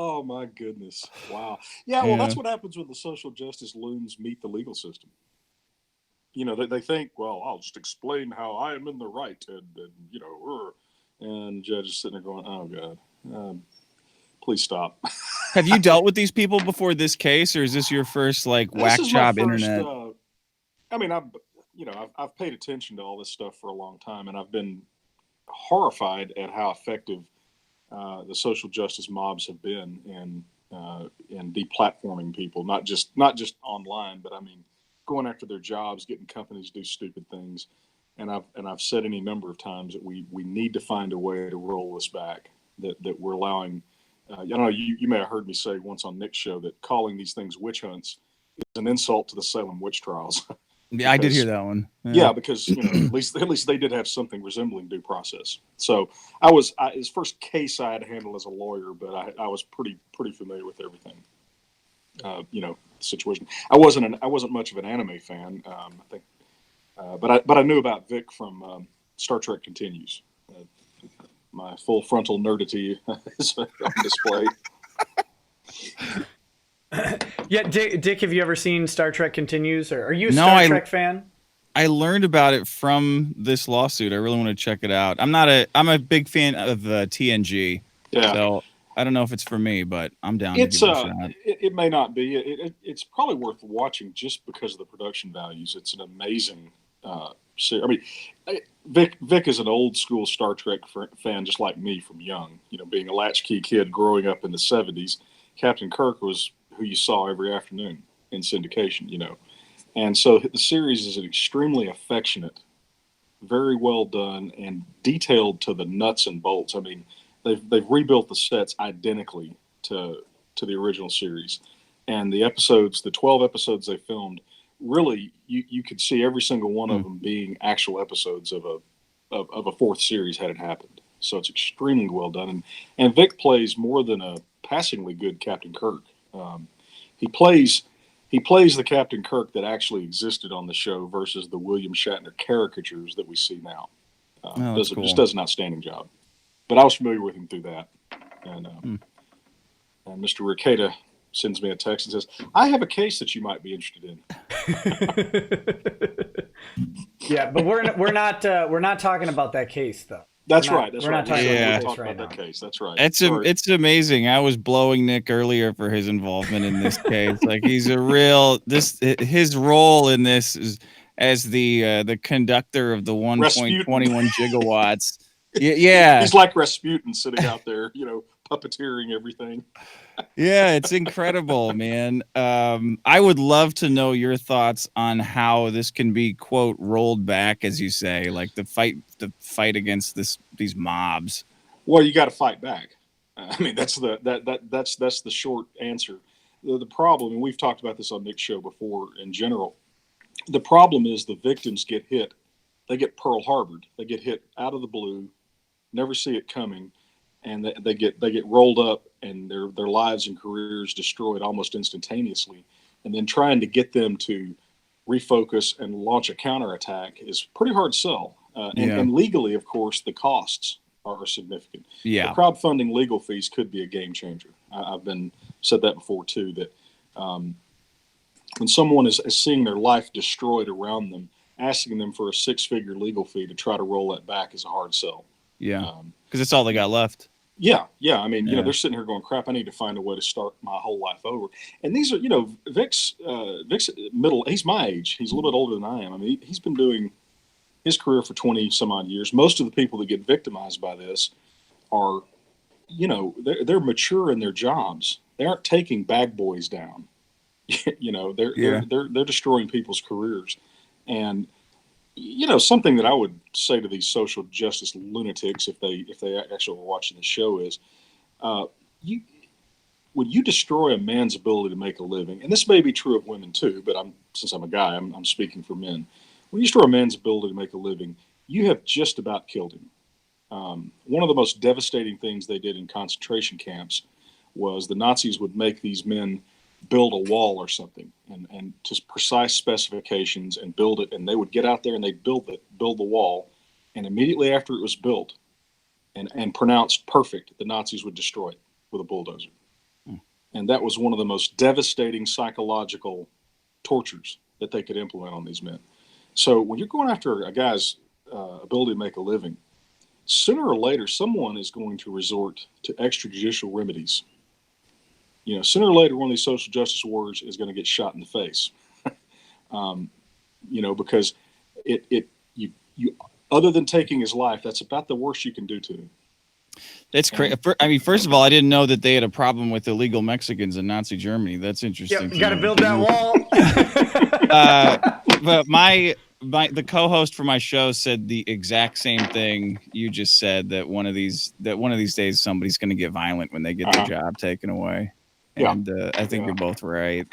Oh my goodness. Wow. Yeah, well, that's what happens when the social justice loons meet the legal system. They think, well, I'll just explain how I am in the right, and judges sitting there going, oh God, please stop. Have you dealt with these people before this case, or is this your first whack job internet? I've paid attention to all this stuff for a long time, and I've been horrified at how effective the social justice mobs have been in and deplatforming people, not just online, but I mean, going after their jobs, getting companies to do stupid things. And I've said any number of times that we need to find a way to roll this back. That we're allowing. I don't know. You may have heard me say once on Nick's show that calling these things witch hunts is an insult to the Salem witch trials. Yeah, I did hear that one. Yeah, because at least they did have something resembling due process. So his first case I had to handle as a lawyer, but I was pretty familiar with everything. Situation. I wasn't much of an anime fan. I think, but I knew about Vic from Star Trek Continues. My full frontal nerdity is on display. Yeah, Dick, have you ever seen Star Trek Continues, or are you a Star Trek fan? I learned about it from this lawsuit. I really want to check it out. I'm a big fan of TNG. Yeah. So I don't know if it's for me, but I'm down to give it a shot. It may not be. It's probably worth watching just because of the production values. It's an amazing series. I mean, Vic is an old school Star Trek fan, just like me from young. Being a latchkey kid growing up in the 70s, Captain Kirk was who you saw every afternoon in syndication. And so the series is an extremely affectionate, very well done, and detailed to the nuts and bolts. I mean, they've rebuilt the sets identically to the original series, and the 12 episodes they filmed, really you could see every single one of them being actual episodes of a fourth series had it happened. So it's extremely well done, and Vic plays more than a passingly good Captain Kirk. He plays the Captain Kirk that actually existed on the show versus the William Shatner caricatures that we see now. Just does an outstanding job. But I was familiar with him through that. And Mr. Rekieta sends me a text and says, "I have a case that you might be interested in." Yeah, but we're not talking about that case though. That's right. We're not talking about right that now. case. That's right. It's amazing. I was blowing Nick earlier for his involvement in this case. Like he's his role in this is as the conductor of the 1.21 gigawatts. Yeah. He's like Rasputin sitting out there, puppeteering everything. Yeah, it's incredible, man. I would love to know your thoughts on how this can be, quote, rolled back, as you say, like the fight against these mobs. Well, you got to fight back. I mean, that's the short answer. The problem, and we've talked about this on Nick's show before in general, the problem is the victims get hit. They get Pearl Harbored. They get hit out of the blue, never see it coming, and they get rolled up and their lives and careers destroyed almost instantaneously. And then trying to get them to refocus and launch a counterattack is pretty hard sell. And legally, of course, the costs are significant. Yeah. The crowdfunding legal fees could be a game changer. I've said that before too, that when someone is seeing their life destroyed around them, asking them for a 6-figure legal fee to try to roll that back is a hard sell. Yeah, because it's all they got left. Yeah. I mean, they're sitting here going, "Crap, I need to find a way to start my whole life over." And these are, Vic's middle. He's my age. He's a little bit older than I am. I mean, he's been doing his career for 20 some odd years. Most of the people that get victimized by this are, they're mature in their jobs. They aren't taking bag boys down. They're destroying people's careers. And something that I would say to these social justice lunatics, if they actually were watching the show, is when you destroy a man's ability to make a living, and this may be true of women too, but since I'm a guy, I'm speaking for men. When you destroy a man's ability to make a living, you have just about killed him. One of the most devastating things they did in concentration camps was the Nazis would make these men build a wall or something and to precise specifications and build it. And they would get out there and they'd build the wall. And immediately after it was built and pronounced perfect, the Nazis would destroy it with a bulldozer. And that was one of the most devastating psychological tortures that they could implement on these men. So when you're going after a guy's ability to make a living, sooner or later, someone is going to resort to extrajudicial remedies. Sooner or later, one of these social justice warriors is going to get shot in the face. Because you other than taking his life, that's about the worst you can do to him. That's crazy. I mean, first of all, I didn't know that they had a problem with illegal Mexicans in Nazi Germany. That's interesting. Yep, to you got to know. build that wall. But the co-host for my show said the exact same thing you just said, that one of these days somebody's going to get violent when they get their job taken away. Yeah. And I think you're both right.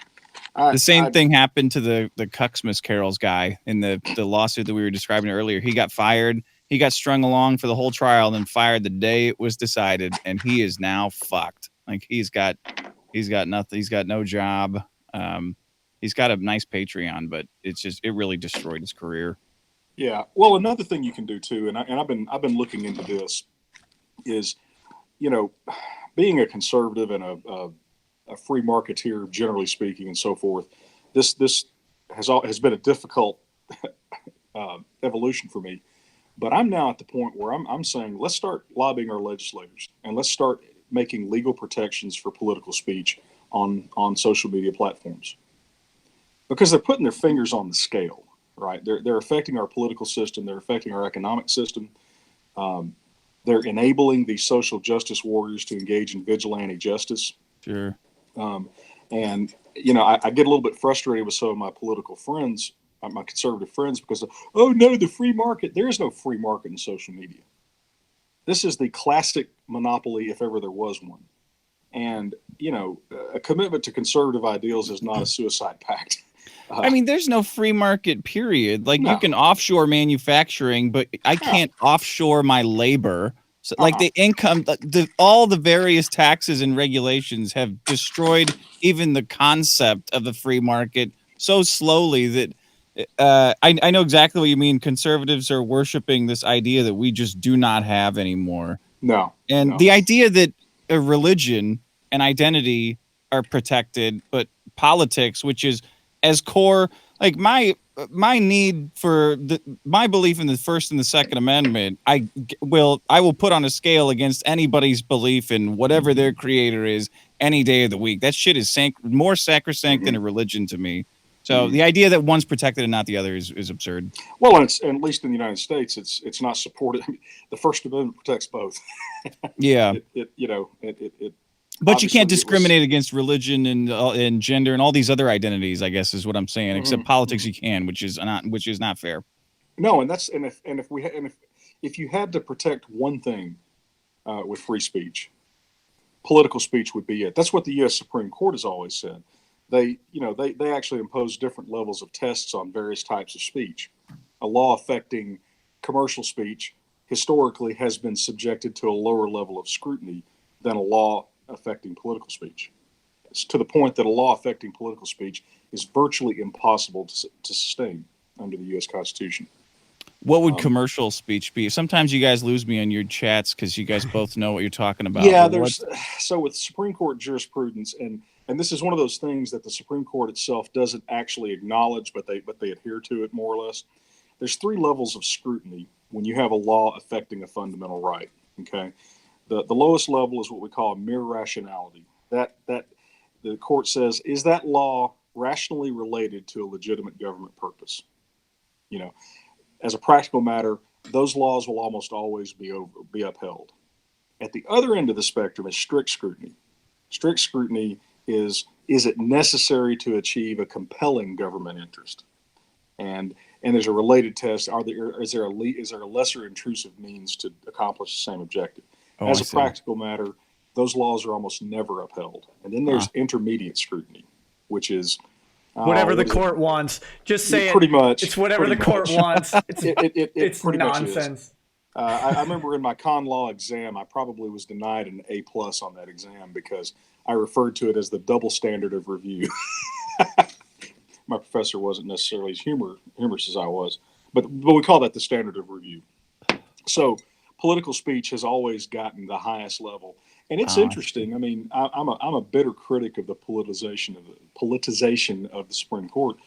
I- The same I- thing happened to the Cuxmas Carols guy in the lawsuit that we were describing earlier. He got fired. He got strung along for the whole trial and then fired the day it was decided, and he is now fucked. Like he's got nothing. He's got no job. He's got a nice Patreon, but it really destroyed his career. Yeah. Well, another thing you can do too, and I've been looking into this, is, you know, being a conservative and a free marketeer, generally speaking, and so forth. This has been a difficult evolution for me, but I'm now at the point where I'm saying, let's start lobbying our legislators and let's start making legal protections for political speech on social media platforms, because they're putting their fingers on the scale, right? They're affecting our political system. They're affecting our economic system. They're enabling these social justice warriors to engage in vigilante justice. Sure. And, you know, I get a little bit frustrated with some of my political friends, my conservative friends, because, oh no, the free market. There is no free market in social media. This is the classic monopoly, if ever there was one. And, you know, a commitment to conservative ideals is not a suicide pact. I mean, there's no free market, period. Like, No. you can offshore manufacturing, but I can't offshore my labor. So, like, the income, all the various taxes and regulations have destroyed even the concept of the free market so slowly that I know exactly what you mean. Conservatives are worshiping this idea that we just do not have anymore. No. And no. the idea that a religion and identity are protected, but politics, which is as core, like my need for my belief in the First and the Second Amendment, I will put on a scale against anybody's belief in whatever their creator is any day of the week. That shit is more sacrosanct than a religion to me. So the idea that one's protected and not the other is absurd. Well, and at least in the United States, it's not supported. I mean, the First Amendment protects both. Yeah. But you can't discriminate against religion and gender and all these other identities, I guess, is what I'm saying. Except politics, you can, which is not fair. No, and if you had to protect one thing with free speech, political speech would be it. That's what the U.S. Supreme Court has always said. They actually impose different levels of tests on various types of speech. A law affecting commercial speech historically has been subjected to a lower level of scrutiny than a law affecting political speech. It's to the point that a law affecting political speech is virtually impossible to sustain under the U.S. Constitution. What would commercial speech be? Sometimes you guys lose me on your chats because you guys both know what you're talking about. Yeah, so with Supreme Court jurisprudence, and this is one of those things that the Supreme Court itself doesn't actually acknowledge, but they adhere to it more or less. There's 3 levels of scrutiny when you have a law affecting a fundamental right. Okay, the lowest level is what we call mere rationality. That the court says, is that law rationally related to a legitimate government purpose? You know, as a practical matter, those laws will almost always be upheld. At the other end of the spectrum is strict scrutiny. Strict scrutiny is it necessary to achieve a compelling government interest? And there's a related test. Is there a lesser intrusive means to accomplish the same objective? As a practical matter, those laws are almost never upheld. And then there's intermediate scrutiny, which is whatever the court wants. Just say pretty much. It's whatever the court wants. It's pretty nonsense. I remember in my con law exam, I probably was denied an A+ on that exam because I referred to it as the double standard of review. My professor wasn't necessarily as humorous as I was, but we call that the standard of review. So political speech has always gotten the highest level, and it's interesting. I mean, I'm a bitter critic of the politicization of the Supreme Court,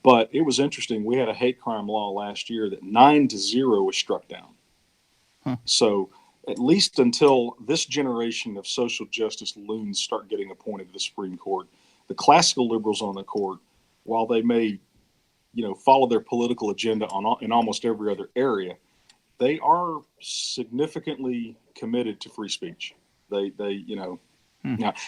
but it was interesting. We had a hate crime law last year that 9-0 was struck down. So at least until this generation of social justice loons start getting appointed to the Supreme Court, the classical liberals on the court, while they may, follow their political agenda in almost every other area, they are significantly committed to free speech. They you know.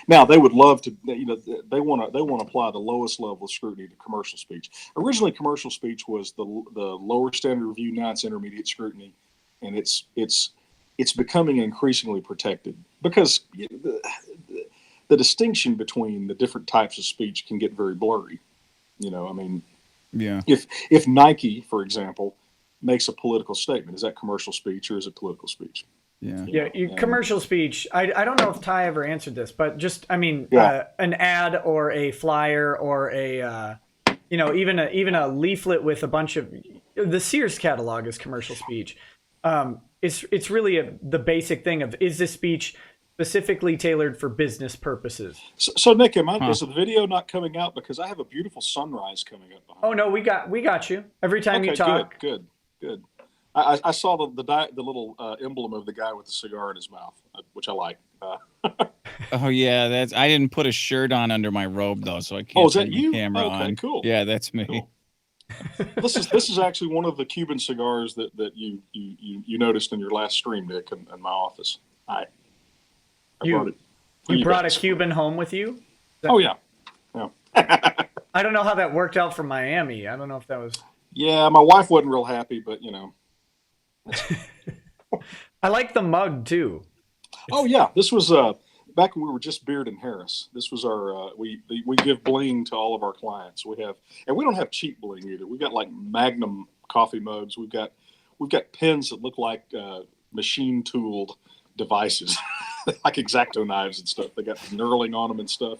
Now they would love to, you know, they want to apply the lowest level of scrutiny to commercial speech. Originally, commercial speech was the lower standard review. Now it's intermediate scrutiny, and it's becoming increasingly protected because the distinction between the different types of speech can get very blurry. You know, I mean, Yeah. If Nike, for example, makes a political statement, is that commercial speech or is it political speach? Yeah. Yeah, commercial speech. I don't know if Ty ever answered this, but just I mean, Yeah. an ad or a flyer or a you know, even a leaflet with a bunch of the Sears catalog is commercial speech. It's really the basic thing of, is this speech specifically tailored for business purposes? So Nick, is the video not coming out because I have a beautiful sunrise coming up behind? Oh no, we got you every time Okay, you talk. good. I saw the little emblem of the guy with the cigar in his mouth, which I like. Oh yeah, I didn't put a shirt on under my robe though, so I can't. Oh, is that turn the you? Camera Okay, on. cool. Yeah, that's me. Cool. This is actually one of the Cuban cigars that you noticed in your last stream, Nick, in my office. I brought it. You brought a Cuban home with you? Oh yeah. I don't know how that worked out for Miami. I don't know if that was. Yeah, my wife wasn't real happy, but you know. I like the mug too. Oh yeah, this was back when we were just Beard and Harris. This was our we give bling to all of our clients. We don't have cheap bling either. We've got like Magnum coffee mugs. We've got pens that look like machine tooled devices, like X-Acto knives and stuff. They got knurling on them and stuff.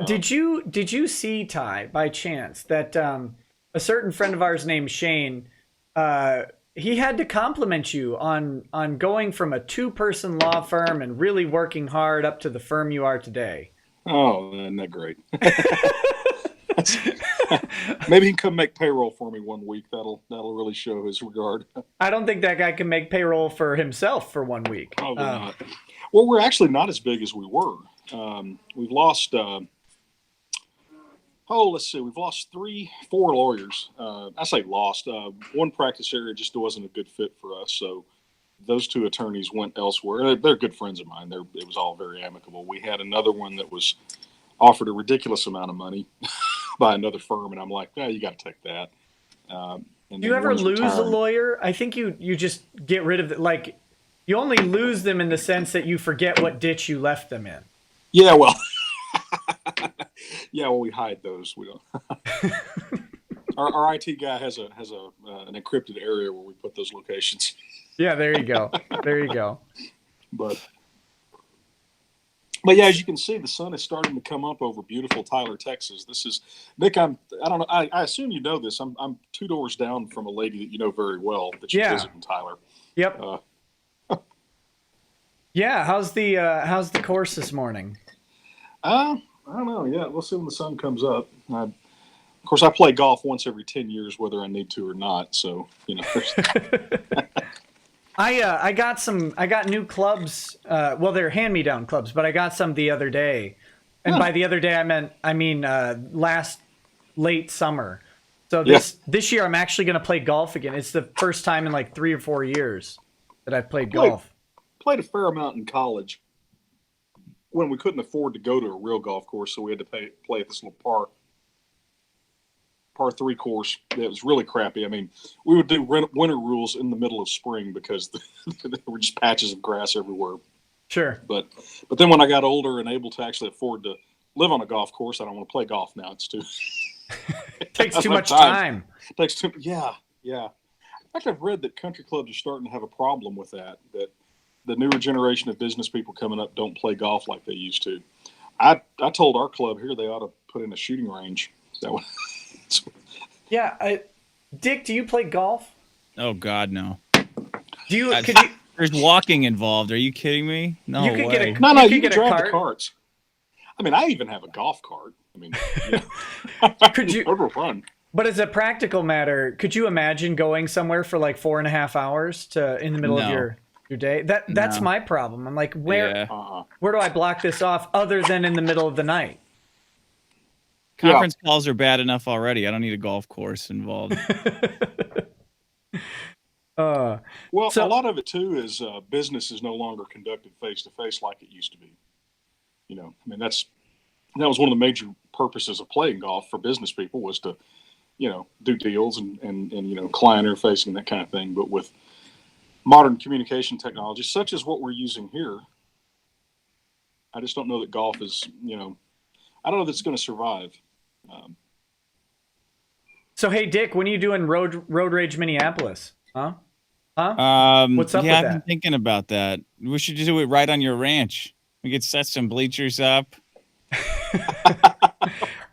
Did you see, Ty, by chance, that a certain friend of ours named Shane, he had to compliment you on going from a 2-person law firm and really working hard up to the firm you are today? Oh, isn't that great? Maybe he can come make payroll for me one week. That'll really show his regard. I don't think that guy can make payroll for himself for 1 week. Probably not. Well, we're actually not as big as we were. We've lost. Let's see. We've lost 4 lawyers. I say lost. One practice area just wasn't a good fit for us, so those 2 attorneys went elsewhere. They're good friends of mine. It was all very amicable. We had another one that was offered a ridiculous amount of money by another firm, and I'm like, yeah, you got to take that. Do you ever lose a lawyer? I think you just get rid of it. Like, you only lose them in the sense that you forget what ditch you left them in. Yeah, well, we hide those. We don't. Our IT guy has an encrypted area where we put those locations. Yeah, there you go. There you go. But yeah, as you can see, the sun is starting to come up over beautiful Tyler, Texas. This is Nick. I don't know. I assume you know this. I'm 2 doors down from a lady that you know very well that you visit in Tyler. Yep. Yeah. How's the course this morning? I don't know. Yeah, we'll see when the sun comes up. Of course, I play golf once every 10 years, whether I need to or not. So, you know. I got new clubs. Well, they're hand-me-down clubs, but I got some the other day. And by the other day, I mean last late summer. So this year, I'm actually going to play golf again. It's the first time in like 3 or 4 years that I've played golf. Played a fair amount in college when we couldn't afford to go to a real golf course, so we had to play at this little par 3 course that was really crappy. I mean, we would do winter rules in the middle of spring because there were just patches of grass everywhere. Sure. But then when I got older and able to actually afford to live on a golf course, I don't want to play golf now. It's too it takes too much time. It takes too. Yeah. In fact, I've read that country clubs are starting to have a problem with that the newer generation of business people coming up don't play golf like they used to. I told our club here they ought to put in a shooting range. Yeah, Dick, do you play golf? Oh God, no. There's walking involved. Are you kidding me? No you could way. Get no, you can can drive the carts. I mean, I even have a golf cart. I mean, could you run? But as a practical matter, could you imagine going somewhere for like 4.5 hours in the middle of your day? That's my problem. I'm like, where do I block this off other than in the middle of the night? Conference calls are bad enough already. I don't need a golf course involved. Well, a So lot of it too is business is no longer conducted face to face like it used to be. I mean that was one of the major purposes of playing golf for business people was to do deals and client interfacing and that kind of thing. But with modern communication technology, such as what we're using here, I just don't know that golf is I don't know that it's going to survive. Um, so hey Dick, when are you doing Road Rage Minneapolis? Huh? What's up Yeah, with I've been that? thinking about that. We should do it right on your ranch. We could set some bleachers up.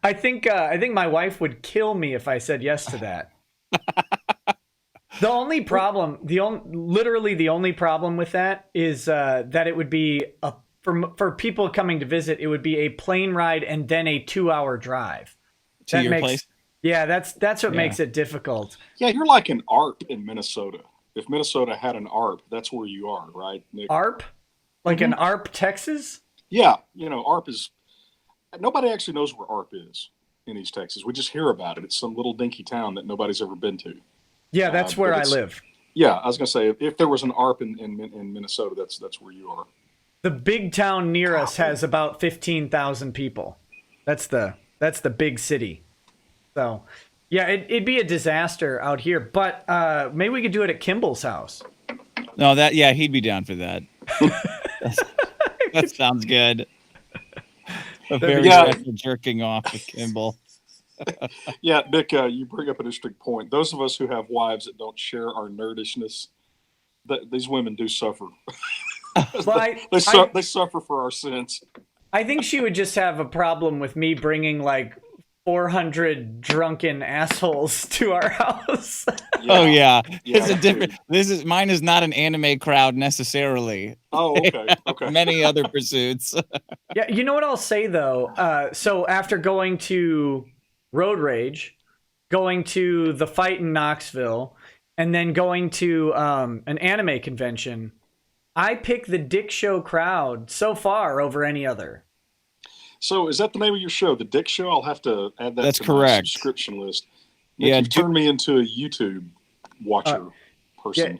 I think my wife would kill me if I said yes to that. The only problem, literally the only problem with that is that it would be for people coming to visit, it would be a plane ride and then a 2-hour drive. To That your makes place? Yeah, that's what Yeah. makes it difficult. yeah, you're like an ARP in Minnesota. If Minnesota had an ARP, that's where you are, right, Nick? ARP, like an ARP, Texas. Yeah, ARP is. Nobody actually knows where ARP is in East Texas. We just hear about it. It's some little dinky town that nobody's ever been to. Yeah, that's where but I it's- live. Yeah, I was gonna say if there was an ARP in Minnesota, that's where you are. The big town near us has about 15,000 people. That's the big city. So, yeah, it'd be a disaster out here. But maybe we could do it at Kimball's house. No, he'd be down for that. That sounds good. A very Yeah. special jerking off with Kimball. Yeah, Nick, you bring up an interesting point. Those of us who have wives that don't share our nerdishness, these women do suffer. But They suffer for our sins. I think she would just have a problem with me bringing like 400 drunken assholes to our house. Oh yeah, Yeah, it's a that different. too. Mine is not an anime crowd necessarily. Oh, okay, okay. Many other pursuits. Yeah, you know what I'll say though? So after going to Road Rage, going to the fight in Knoxville, and then going to an anime convention, I pick the Dick Show crowd so far over any other. So is that the name of your show, The Dick Show? I'll have to add that That's to correct. my subscription list. Nick, Yeah, you've turned me into a YouTube watcher person.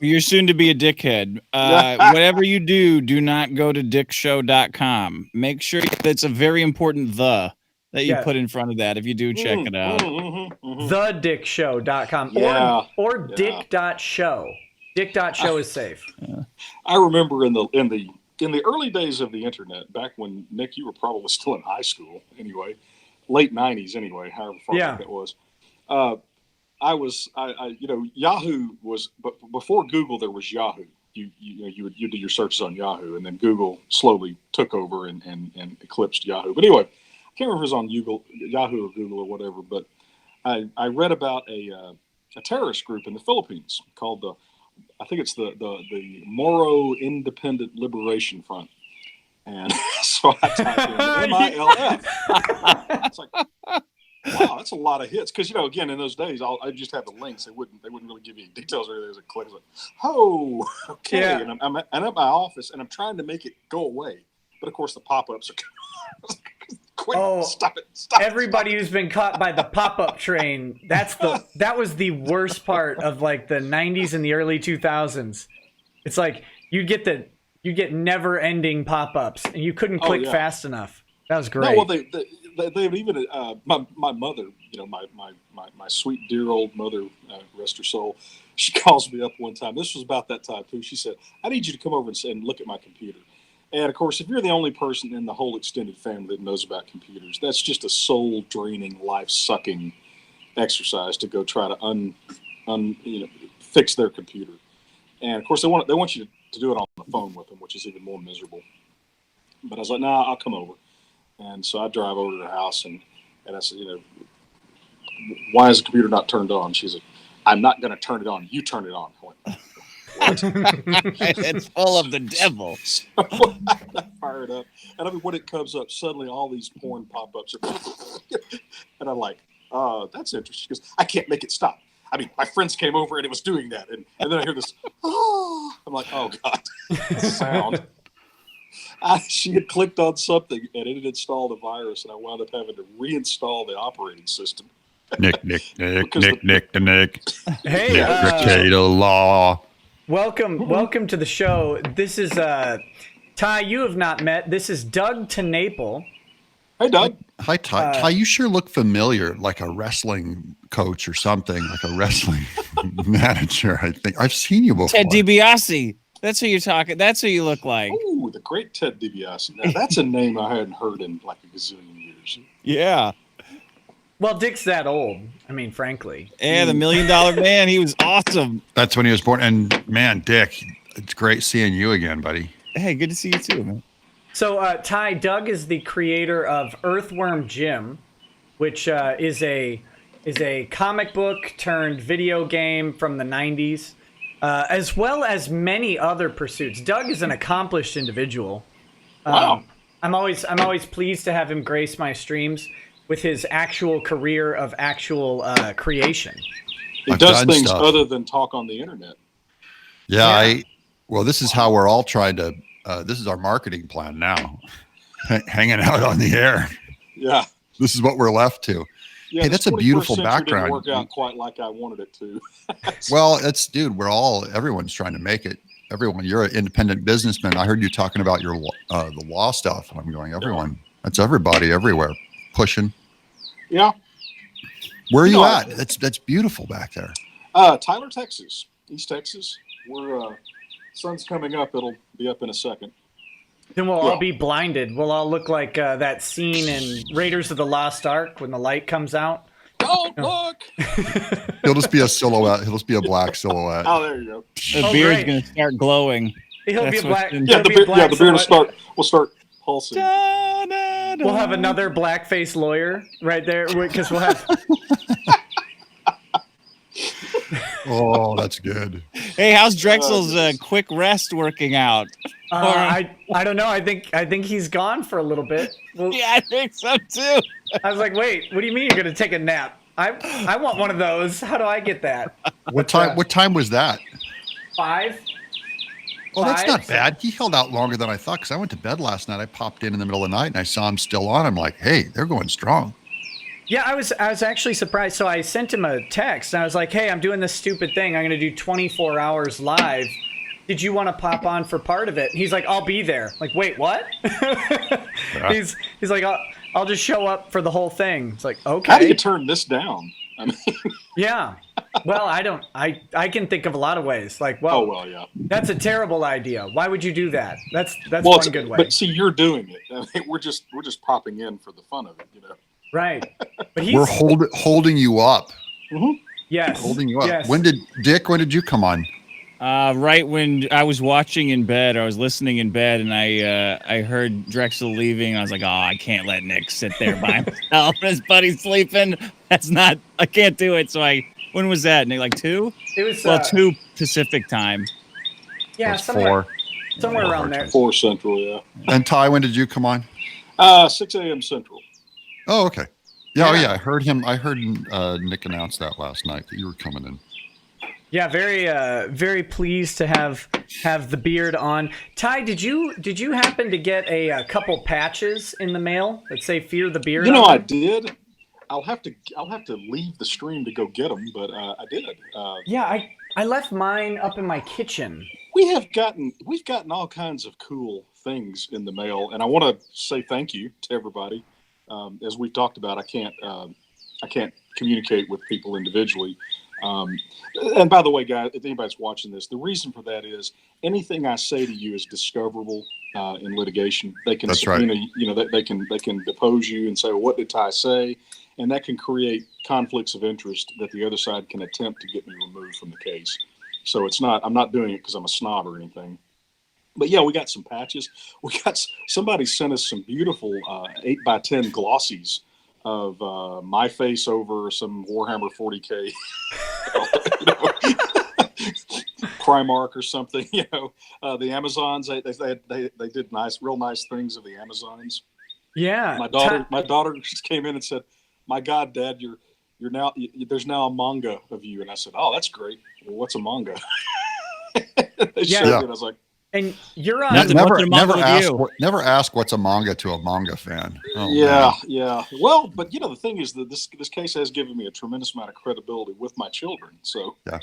You're soon to be a dickhead. Whatever you do, do not go to dickshow.com. Make sure it's a very important that you Yeah. put in front of that if you do check it out. TheDickShow.com Yeah. or Dick.show. Dick.show is safe. I remember in the early days of the internet, back when Nick, you were probably still in high school anyway, late '90s anyway, however far Yeah. back it was. Yahoo was, but before Google, there was Yahoo. You do your searches on Yahoo, and then Google slowly took over and eclipsed Yahoo. But anyway, I can't remember if it was on Yahoo or Google or whatever. But I read about a terrorist group in the Philippines called I think it's the Moro Independent Liberation Front. And so I typed in MILF. It's like, wow, that's a lot of hits. Because again, in those days, I just have the links. They wouldn't really give you any details or anything. It was a click. It's like, oh, okay. Yeah. And I'm at my office, and I'm trying to make it go away, but of course the pop-ups are. Quick, stop it! Everybody who's been caught by the pop-up train, that was the worst part of like the 90s and the early 2000s. It's like you get never-ending pop-ups and you couldn't click fast enough. That was great. No, well, they even my mother, my sweet dear old mother, rest her soul. She calls me up one time. This was about that time too. She said, "I need you to come over and look at my computer." And of course, if you're the only person in the whole extended family that knows about computers, that's just a soul-draining, life-sucking exercise to go try to fix their computer. And of course, they want you to do it on the phone with them, which is even more miserable. But I was like, "Nah, I'll come over." And so I drive over to her house, and I said, "Why is the computer not turned on?" She said, "I'm not going to turn it on. You turn it on." I went, "What?" It's full of the devil. So I fire it up, and I mean, when it comes up, suddenly all these porn pop-ups are, and I'm like, "That's interesting," because I can't make it stop. I mean, my friends came over and it was doing that, and then I hear this, "Oh," I'm like, "Oh God," the sound. She had clicked on something and it had installed a virus, and I wound up having to reinstall the operating system. Nick, Because Nick. Hey, Rekieta law. welcome to the show. This is Ty. You have not met. This is Doug to Naple. Hey, Doug. Hi, Ty. Ty, you sure look familiar, like a wrestling coach or something, like a wrestling manager. I think I've seen you before. Ted DiBiase. That's who you're talking. That's who you look like. Oh, the great Ted DiBiase. Now, that's a name I hadn't heard in like a gazillion years. Yeah. Well, Dick's that old. I mean, frankly. Yeah, the $1 Million Man. He was awesome. That's when he was born. And man, Dick, it's great seeing you again, buddy. Hey, good to see you too, man. So, Ty, Doug is the creator of Earthworm Jim, which is a comic book turned video game from the 90s, as well as many other pursuits. Doug is an accomplished individual. Wow. I'm always pleased to have him grace my streams with his actual career of actual creation. He I've does done things stuff. other than talk on the internet. Yeah, well, this is how we're all trying to. This is our marketing plan now. Hanging out on the air. Yeah. This is what we're left to. Yeah, Hey, the that's a 21st beautiful century background. Didn't work out quite like I wanted it to. Well, it's dude. Everyone's trying to make it. Everyone, you're an independent businessman. I heard you talking about your the law stuff, and I'm going, everyone. That's everybody everywhere pushing. Yeah. Where are you No, at? That's beautiful back there. Tyler, Texas, East Texas. We're sun's coming up. It'll be up in a second. Then we'll all be blinded. We'll all look like that scene in Raiders of the Lost Ark when the light comes out. Don't look. He'll just be a silhouette. He'll just be a black silhouette. Oh, there you go. The Oh, beard's great. going to start glowing. He'll be That's a black. what's in- Yeah, he'll the be a beard. black Yeah, the beard will silhouette. start. Will start pulsing. We'll have another blackface lawyer right there because we'll have. Oh, that's good. Hey, how's Drexel's quick rest working out? I don't know. I think he's gone for a little bit. Well, Yeah, I think so too. I was like, wait, what do you mean you're gonna take a nap? I want one of those. How do I get that? What time was that? 5. Oh, that's not 5? bad. He held out longer than I thought because I went to bed last night. I popped in the middle of the night and I saw him still on. I'm like, hey, they're going strong. Yeah, I was actually surprised. So I sent him a text and I was like, hey, I'm doing this stupid thing. I'm gonna do 24 hours live. Did you want to pop on for part of it? He's like, I'll be there. Like, wait, what? He's like, I'll just show up for the whole thing. It's like, okay. How do you turn this down? I mean, Yeah. Well, I can think of a lot of ways. Like, well, oh well, yeah. that's a terrible idea. Why would you do that? That's Well, one good way. but see, you're doing it. I mean, we're just popping in for the fun of it, you know. Right. But he's We're holding you up. yes. Holding you up. Yes. When did you come on? Right when I was watching in bed, I was listening in bed, and I heard Drexel leaving. And I was like, oh, I can't let Nick sit there by himself. His buddy's sleeping. I can't do it. So when was that, Nick? Like 2? It was 2 Pacific time. yeah, It was somewhere around there. 4 Central, yeah. And Ty, when did you come on? 6 a.m. Central. Oh, okay. Yeah, Yeah. yeah. I heard Nick announce that last night that you were coming in. Yeah, very pleased to have the beard on. Ty, did you happen to get a couple patches in the mail that say "Fear the Beard"? You know, on I them? did. I'll have to leave the stream to go get them, but I did. Yeah, I left mine up in my kitchen. We've gotten all kinds of cool things in the mail, and I want to say thank you to everybody. As we've talked about, I can't communicate with people individually. And by the way, guys, if anybody's watching this, the reason for that is anything I say to you is discoverable in litigation. They can That's right. they can depose you and say, well, what did Ty say? And that can create conflicts of interest that the other side can attempt to get me removed from the case. So I'm not doing it because I'm a snob or anything. But yeah, we got some patches. Somebody sent us some beautiful 8x10 glossies of my face over some Warhammer 40K Primark or something. You know, the Amazons. They did real nice things of the Amazons. Yeah. My daughter just came in and said, "My God, Dad, you're now there's now a manga of you." And I said, "Oh, that's great. Well, what's a manga?" They showed me, and I was like, And you're on. Nothing- what's a manga with ask you? never ask what's a manga to a manga fan. Oh, Yeah, man. yeah. Well, but the thing is that this case has given me a tremendous amount of credibility with my children. So Yeah.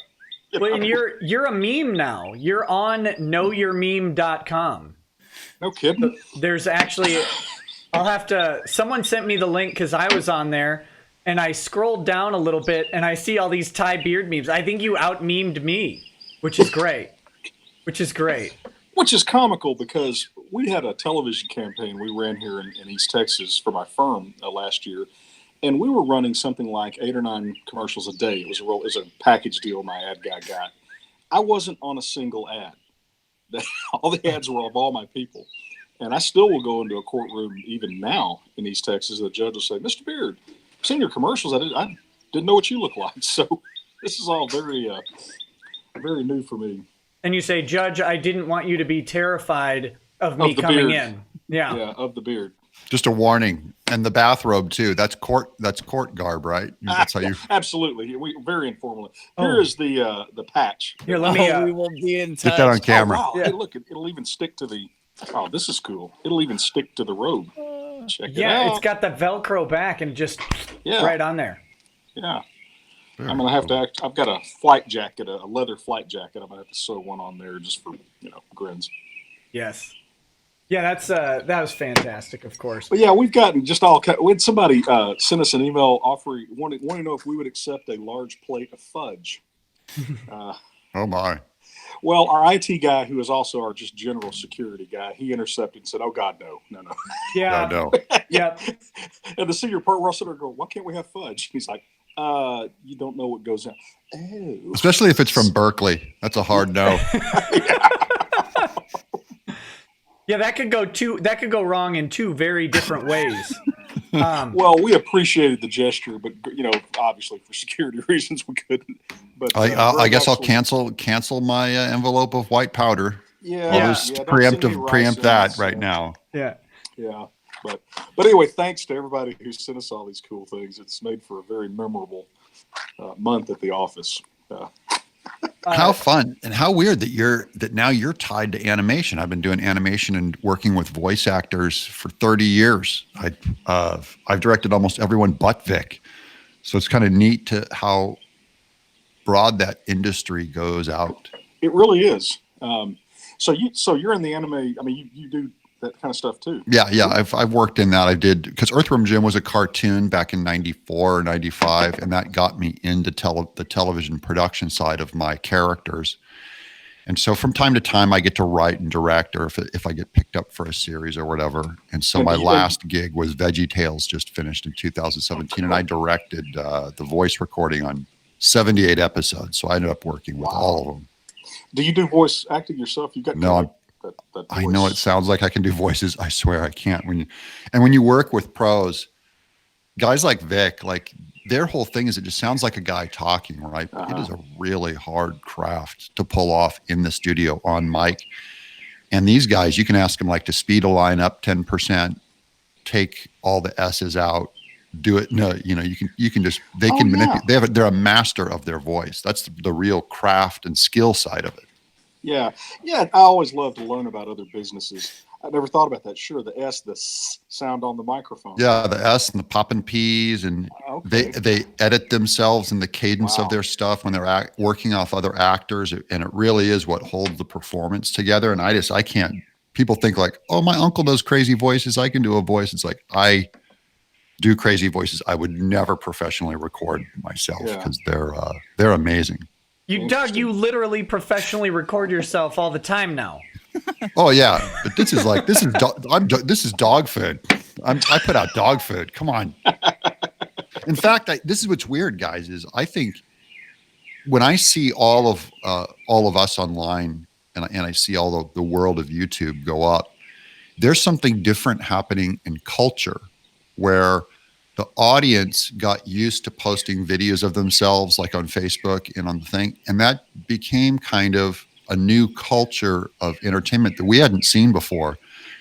Well, and you're a meme now. You're on knowyourmeme.com. No kidding. There's actually, someone sent me the link because I was on there, and I scrolled down a little bit, and I see all these Ty Beard memes. I think you out-memed me, which is great. Which is comical because we had a television campaign we ran here in East Texas for my firm last year, and we were running something like 8 or 9 commercials a day. It was a package deal my ad guy got. I wasn't on a single ad. All the ads were of all my people. And I still will go into a courtroom even now in East Texas. The judge will say, Mr. Beard, I've seen your commercials. I didn't know what you look like. So this is all very, very new for me. And you say, Judge, I didn't want you to be terrified of me coming beard. in. Yeah. Yeah, of the beard. Just a warning. And the bathrobe too. That's court garb, right? That's how you Absolutely. We very informally. Here is the patch. Here, let me. we will be in touch. get that on camera. Oh, wow. Yeah. Hey, look, it'll even stick to the. Oh, this is cool. It'll even stick to the robe. Check it out. It's got the Velcro back and just right on there. Yeah. I'm gonna have to. I've got a flight jacket, a leather flight jacket. I'm gonna have to sew one on there just for grins. Yes. Yeah, that was fantastic, of course. But yeah, we've gotten just all. We had somebody send us an email offering wanting to know if we would accept a large plate of fudge. oh my. Well, our IT guy, who is also our just general security guy, he intercepted and said, "Oh God, no." Yeah. No. Yeah. And the senior part, we're all sitting there going, "Why can't we have fudge?" He's like, "You don't know what goes on." Oh. Especially if it's from Berkeley. That's a hard no. Yeah, that could go wrong in 2 very different ways. Well, we appreciated the gesture, but obviously for security reasons, we couldn't. But I guess I'll cancel my envelope of white powder. Yeah, I'll just preempt that right now. Yeah. Yeah, but anyway, thanks to everybody who sent us all these cool things. It's made for a very memorable month at the office. How fun and how weird that now you're tied to animation. I've been doing animation and working with voice actors for 30 years. I've directed almost everyone but Vic. So it's kind of neat to how broad that industry goes out. It really is. So you're in the anime. I mean, you do that kind of stuff too. Yeah. I've worked in that. I did because Earthworm Jim was a cartoon back in 94 or 95, and that got me into the television production side of my characters. And so from time to time, I get to write and direct, or if I get picked up for a series or whatever. And so my last gig was Veggie Tales, just finished in 2017, and I directed the voice recording on 78 episodes. So I ended up working with all of them. Do you do voice acting yourself? You got no. That I know it sounds like I can do voices. I swear I can't. When you work with pros, guys like Vic, like their whole thing is it just sounds like a guy talking, right? It is a really hard craft to pull off in the studio on mic. And these guys, you can ask them like to speed a line up 10%, take all the S's out, do it. No, you can just, they can manipulate. They're a master of their voice. That's the real craft and skill side of it. Yeah. I always love to learn about other businesses. I never thought about that. Sure, the S, the S sound on the microphone. Yeah, the S and the popping P's, and they edit themselves in the cadence of their stuff when they're working off other actors, and it really is what holds the performance together. And I can't. People think like, oh, my uncle does crazy voices. I can do a voice. It's like I do crazy voices. I would never professionally record myself because they're amazing. Doug, you literally professionally record yourself all the time now. Oh yeah, but this is dog food. I put out dog food. Come on. In fact, this is what's weird, guys. Is I think when I see all of us online, and I see all the world of YouTube go up, there's something different happening in culture, where the audience got used to posting videos of themselves like on Facebook and on the thing. And that became kind of a new culture of entertainment that we hadn't seen before.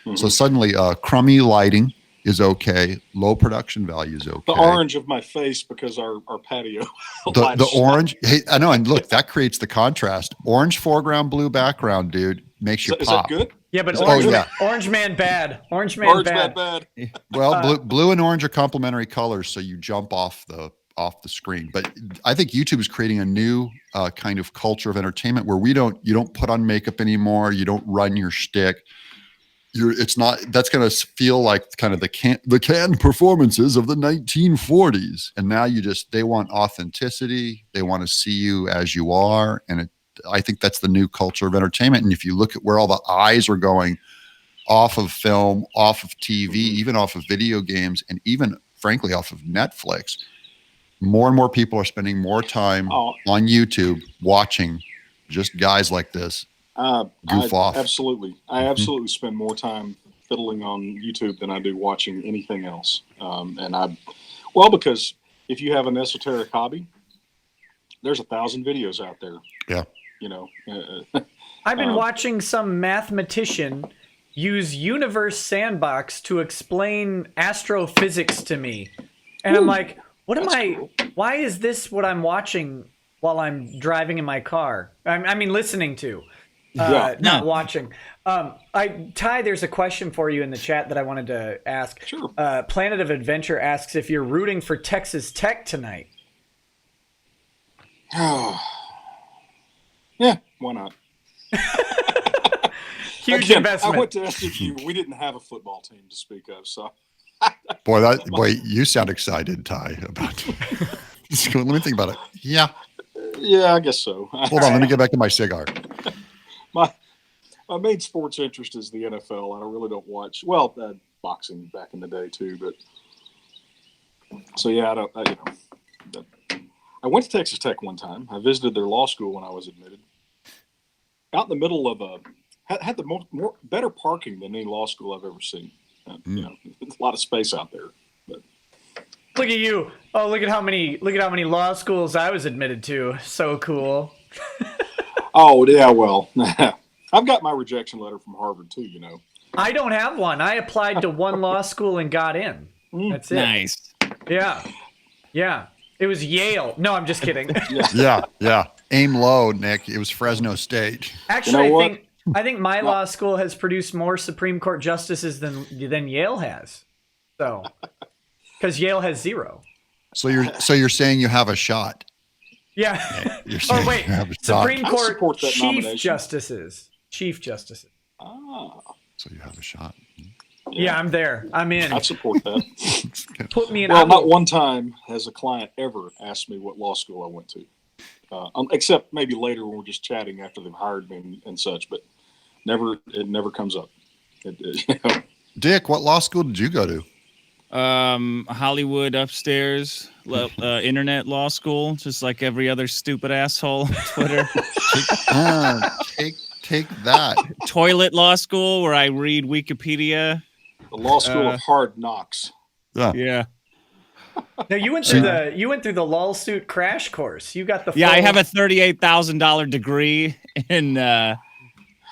Mm-hmm. So suddenly crummy lighting, is okay. Low production value is okay. The orange of my face because our patio. The orange. Hey, I know. And look, that creates the contrast. Orange foreground, blue background, dude, makes you Is pop. that good? Yeah, but Oh, orange, yeah. orange man bad. Orange man Orange bad. bad. Well, blue and orange are complementary colors, so you jump off the screen. But I think YouTube is creating a new kind of culture of entertainment where you don't put on makeup anymore. You don't run your shtick. It's not. That's going to feel like kind of the canned performances of the 1940s. And now they want authenticity. They want to see you as you are, and I think that's the new culture of entertainment. And if you look at where all the eyes are going off of film, off of TV, even off of video games, and even frankly off of Netflix, more and more people are spending more time on YouTube watching just guys like this goof off. Absolutely. I absolutely spend more time fiddling on YouTube than I do watching anything else. Because if you have an esoteric hobby, there's 1,000 videos out there. Yeah. You know, I've been watching some mathematician use Universe Sandbox to explain astrophysics to me. And I'm like, why is this what I'm watching while I'm driving in my car? I mean, listening to, not watching. Ty, there's a question for you in the chat that I wanted to ask. Sure. Planet of Adventure asks if you're rooting for Texas Tech tonight. Yeah, why not? Huge investment. I went to SFU. We didn't have a football team to speak of, so. Boy, you sound excited, Ty. About. Let me think about it. Yeah. Yeah, I guess so. Hold on, let me get back to my cigar. My main sports interest is the NFL. I really don't watch boxing back in the day too, but so yeah, I went to Texas Tech one time. I visited their law school when I was admitted. Out in the middle of had the better parking than any law school I've ever seen. You know, there's a lot of space out there. But Look at you! Oh, look at how many law schools I was admitted to. So cool. Oh yeah, well, I've got my rejection letter from Harvard too. You know, I don't have one. I applied to one law school and got in. That's it. Nice. Yeah. It was Yale. No, I'm just kidding. Yeah. Aim low, Nick. It was Fresno State. Actually, You know I think my law school has produced more Supreme Court justices than Yale has. So, because Yale has 0. So you're saying you have a shot. Yeah. You're saying Oh wait, you have a shot. Supreme I Court support that Chief nomination. Justices. So you have a shot. Yeah, I'm there. I'm in. I support that. Put me in. Well, not one time has a client ever asked me what law school I went to, except maybe later when we're just chatting after they've hired me and such. But it never comes up. Dick, what law school did you go to? Hollywood upstairs, internet law school, just like every other stupid asshole on Twitter. Take that. Toilet law school where I read Wikipedia. The law school of hard knocks. Yeah. No, you went through the lawsuit crash course. You got the full... Yeah, I have a $38,000 degree in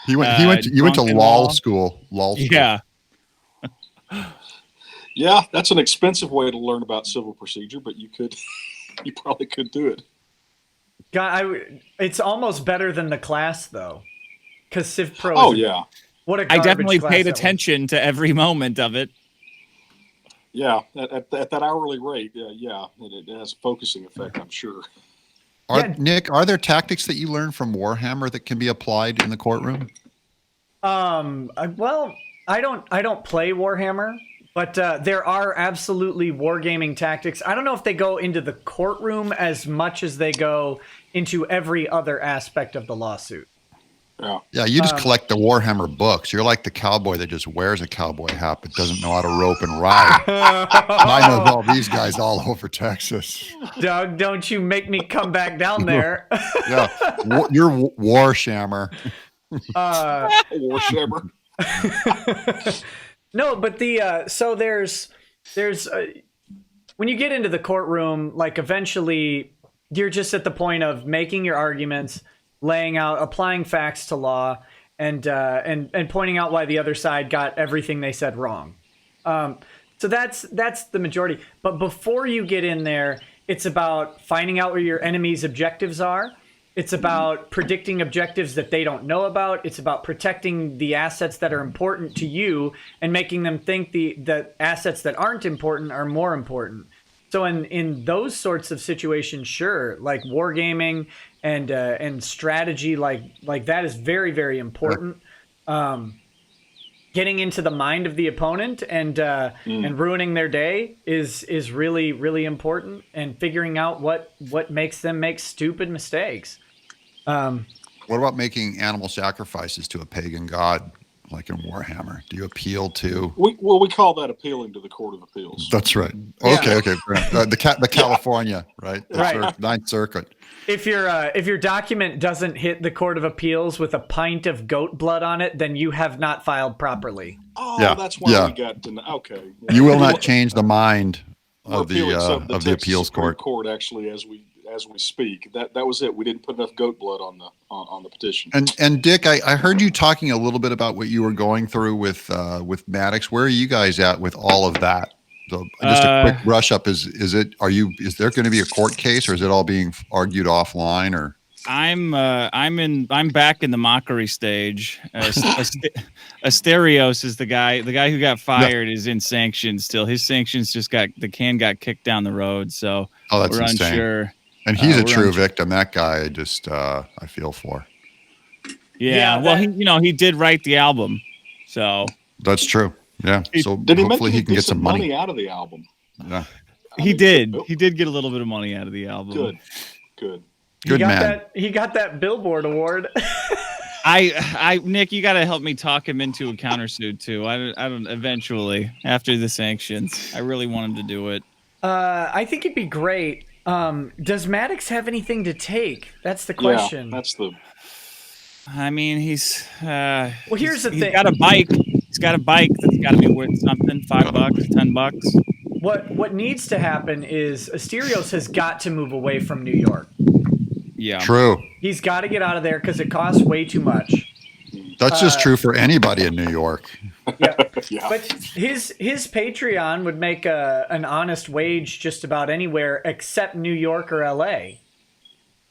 You went to law school. Yeah. Yeah, that's an expensive way to learn about civil procedure, but you probably could do it. God, it's almost better than the class though, because Civ Pro. Oh yeah, what a I garbage definitely class paid that was. attention to every moment of it. Yeah, at that hourly rate, it has a focusing effect, I'm sure. Nick, are there tactics that you learned from Warhammer that can be applied in the courtroom? Well, I don't play Warhammer, but there are absolutely wargaming tactics. I don't know if they go into the courtroom as much as they go into every other aspect of the lawsuit. Yeah, you just collect the Warhammer books. You're like the cowboy that just wears a cowboy hat but doesn't know how to rope and ride. I know all these guys all over Texas. Doug, don't you make me come back down there. Yeah, you're Warshammer. Warshammer. No, but so there's when you get into the courtroom, like eventually you're just at the point of making your arguments, laying out, applying facts to law, and pointing out why the other side got everything they said wrong. So that's the majority. But before you get in there, it's about finding out where your enemy's objectives are. It's about predicting objectives that they don't know about. It's about protecting the assets that are important to you and making them think the assets that aren't important are more important. So in those sorts of situations, sure, like wargaming and strategy like that is very, very important. Getting into the mind of the opponent and ruining their day is really, really important, and figuring out what makes them make stupid mistakes. What about making animal sacrifices to a pagan god, like in Warhammer? Do you appeal to? We call that appealing to the Court of Appeals. That's right. Yeah. Okay. The California, right? The Right. Ninth Circuit. If your document doesn't hit the Court of Appeals with a pint of goat blood on it, then you have not filed properly. Oh, Yeah, that's why yeah. we got to. Okay. You will not change the mind We're of the appealing something to Texas appeals Supreme court. actually as we speak. That was it. We didn't put enough goat blood on the petition. And Dick, I heard you talking a little bit about what you were going through with Maddox. Where are you guys at with all of that? So just a quick brush up. Is there going to be a court case, or is it all being argued offline? Or I'm back in the mockery stage. Asterios is the guy who got fired is in sanctions still. His sanctions got kicked down the road. So that's we're insane. unsure. And he's a we're true unsure. victim. That guy, just I feel for. Yeah. Well, he did write the album, so That's true. Yeah. So Did he hopefully make he can get some money. out of the album? Yeah. he did. He did get a little bit of money out of the album. Good. Good man. He got that Billboard award. Nick, you got to help me talk him into a countersuit too. I don't. Eventually, after the sanctions, I really want him to do it. I think it'd be great. Does Maddox have anything to take? That's the question. Yeah, that's the. I mean, he's. Well, here's the thing. He's got a bike. He's got a bike that's got to be worth something. $5, $10. What needs to happen is Asterios has got to move away from New York. Yeah. True. He's got to get out of there because it costs way too much. That's just true for anybody in New York. Yeah. Yeah. But his Patreon would make an honest wage just about anywhere except New York or LA.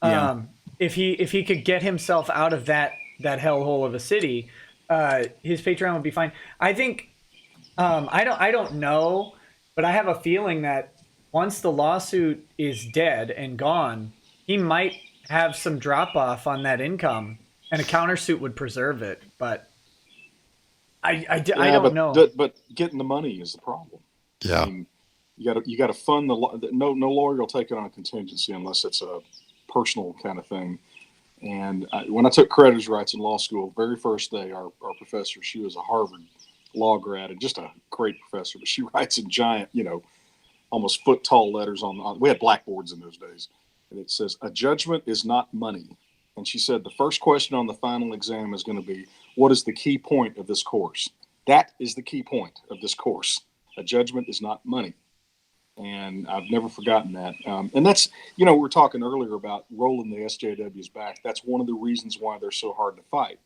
Yeah. If he could get himself out of that hellhole of a city, his Patreon would be fine. I think I don't know, but I have a feeling that once the lawsuit is dead and gone, he might have some drop off on that income, and a countersuit would preserve it. But I don't know. But getting the money is the problem. Yeah. I mean, you got to fund no lawyer will take it on a contingency unless it's a personal kind of thing. And when I took creditors' rights in law school, the very first day, our professor, she was a Harvard law grad and just a great professor, but she writes in giant, almost foot tall letters on. We had blackboards in those days, and it says, "A judgment is not money." And she said the first question on the final exam is going to be, "What is the key point of this course?" That is the key point of this course. A judgment is not money. And I've never forgotten that. And that's, we were talking earlier about rolling the SJWs back. That's one of the reasons why they're so hard to fight,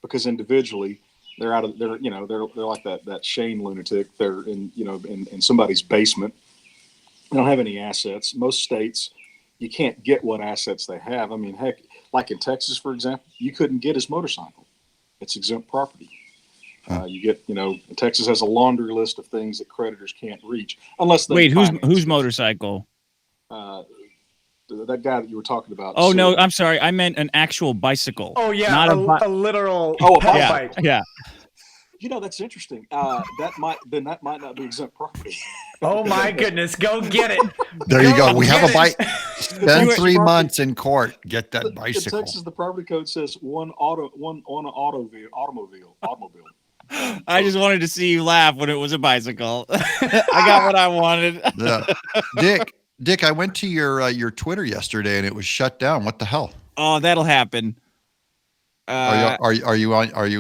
because individually they're like that Shane lunatic. They're in somebody's basement. They don't have any assets. Most states, you can't get what assets they have. I mean, heck, like in Texas, for example, you couldn't get his motorcycle. It's exempt property. You get, Texas has a laundry list of things that creditors can't reach unless they. Wait, whose motorcycle? That guy that you were talking about. Oh no, I'm sorry. I meant an actual bicycle. Oh yeah, not a literal a pedal bike. bike. Yeah. That's interesting. That might not be exempt property. Oh my goodness, go get it. There you go. We have a get bike. Spend 3 months in court. Get that bicycle. In Texas, the property code says one automobile. I just wanted to see you laugh when it was a bicycle. I got what I wanted. Yeah. Dick, I went to your Twitter yesterday and it was shut down. What the hell? Oh, that'll happen. Are you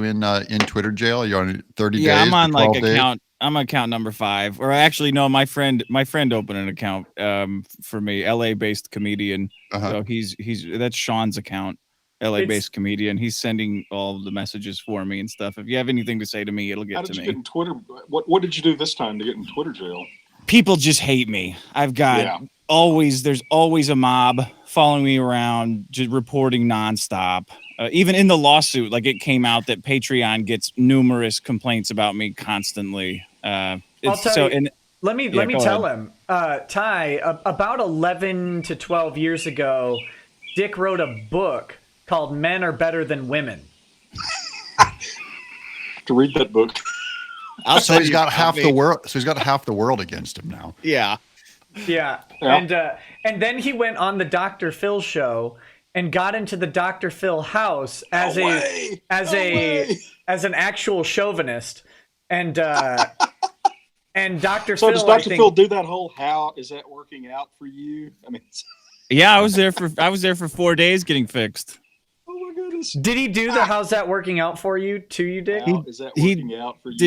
in Twitter jail? Are you on 30 days? Yeah, I'm on like days? account. I'm on account number 5. Or actually, no, my friend opened an account for me, LA based comedian. Uh-huh. So he's that's Sean's account. LA-based comedian. He's sending all the messages for me and stuff. If you have anything to say to me, it'll How get did to you me. get in Twitter? What did you do this time to get in Twitter jail? People just hate me. I've got there's always a mob following me around, just reporting nonstop. Even in the lawsuit, like it came out that Patreon gets numerous complaints about me constantly. I'll tell you. Let me tell him, Ty, about 11 to 12 years ago, Dick wrote a book called "Men Are Better Than Women." To read that book. So he's got half the world. So he's got half the world against him now. Yeah. And then he went on the Dr. Phil show and got into the Dr. Phil house as an actual chauvinist, and Dr. So Phil. does Dr. Phil do that whole "how is that working out for you"? I mean, Yeah, I was there for 4 days getting fixed. oh my goodness! Did he do the "how's that working out for you" to you, Dick? How is that working out for you?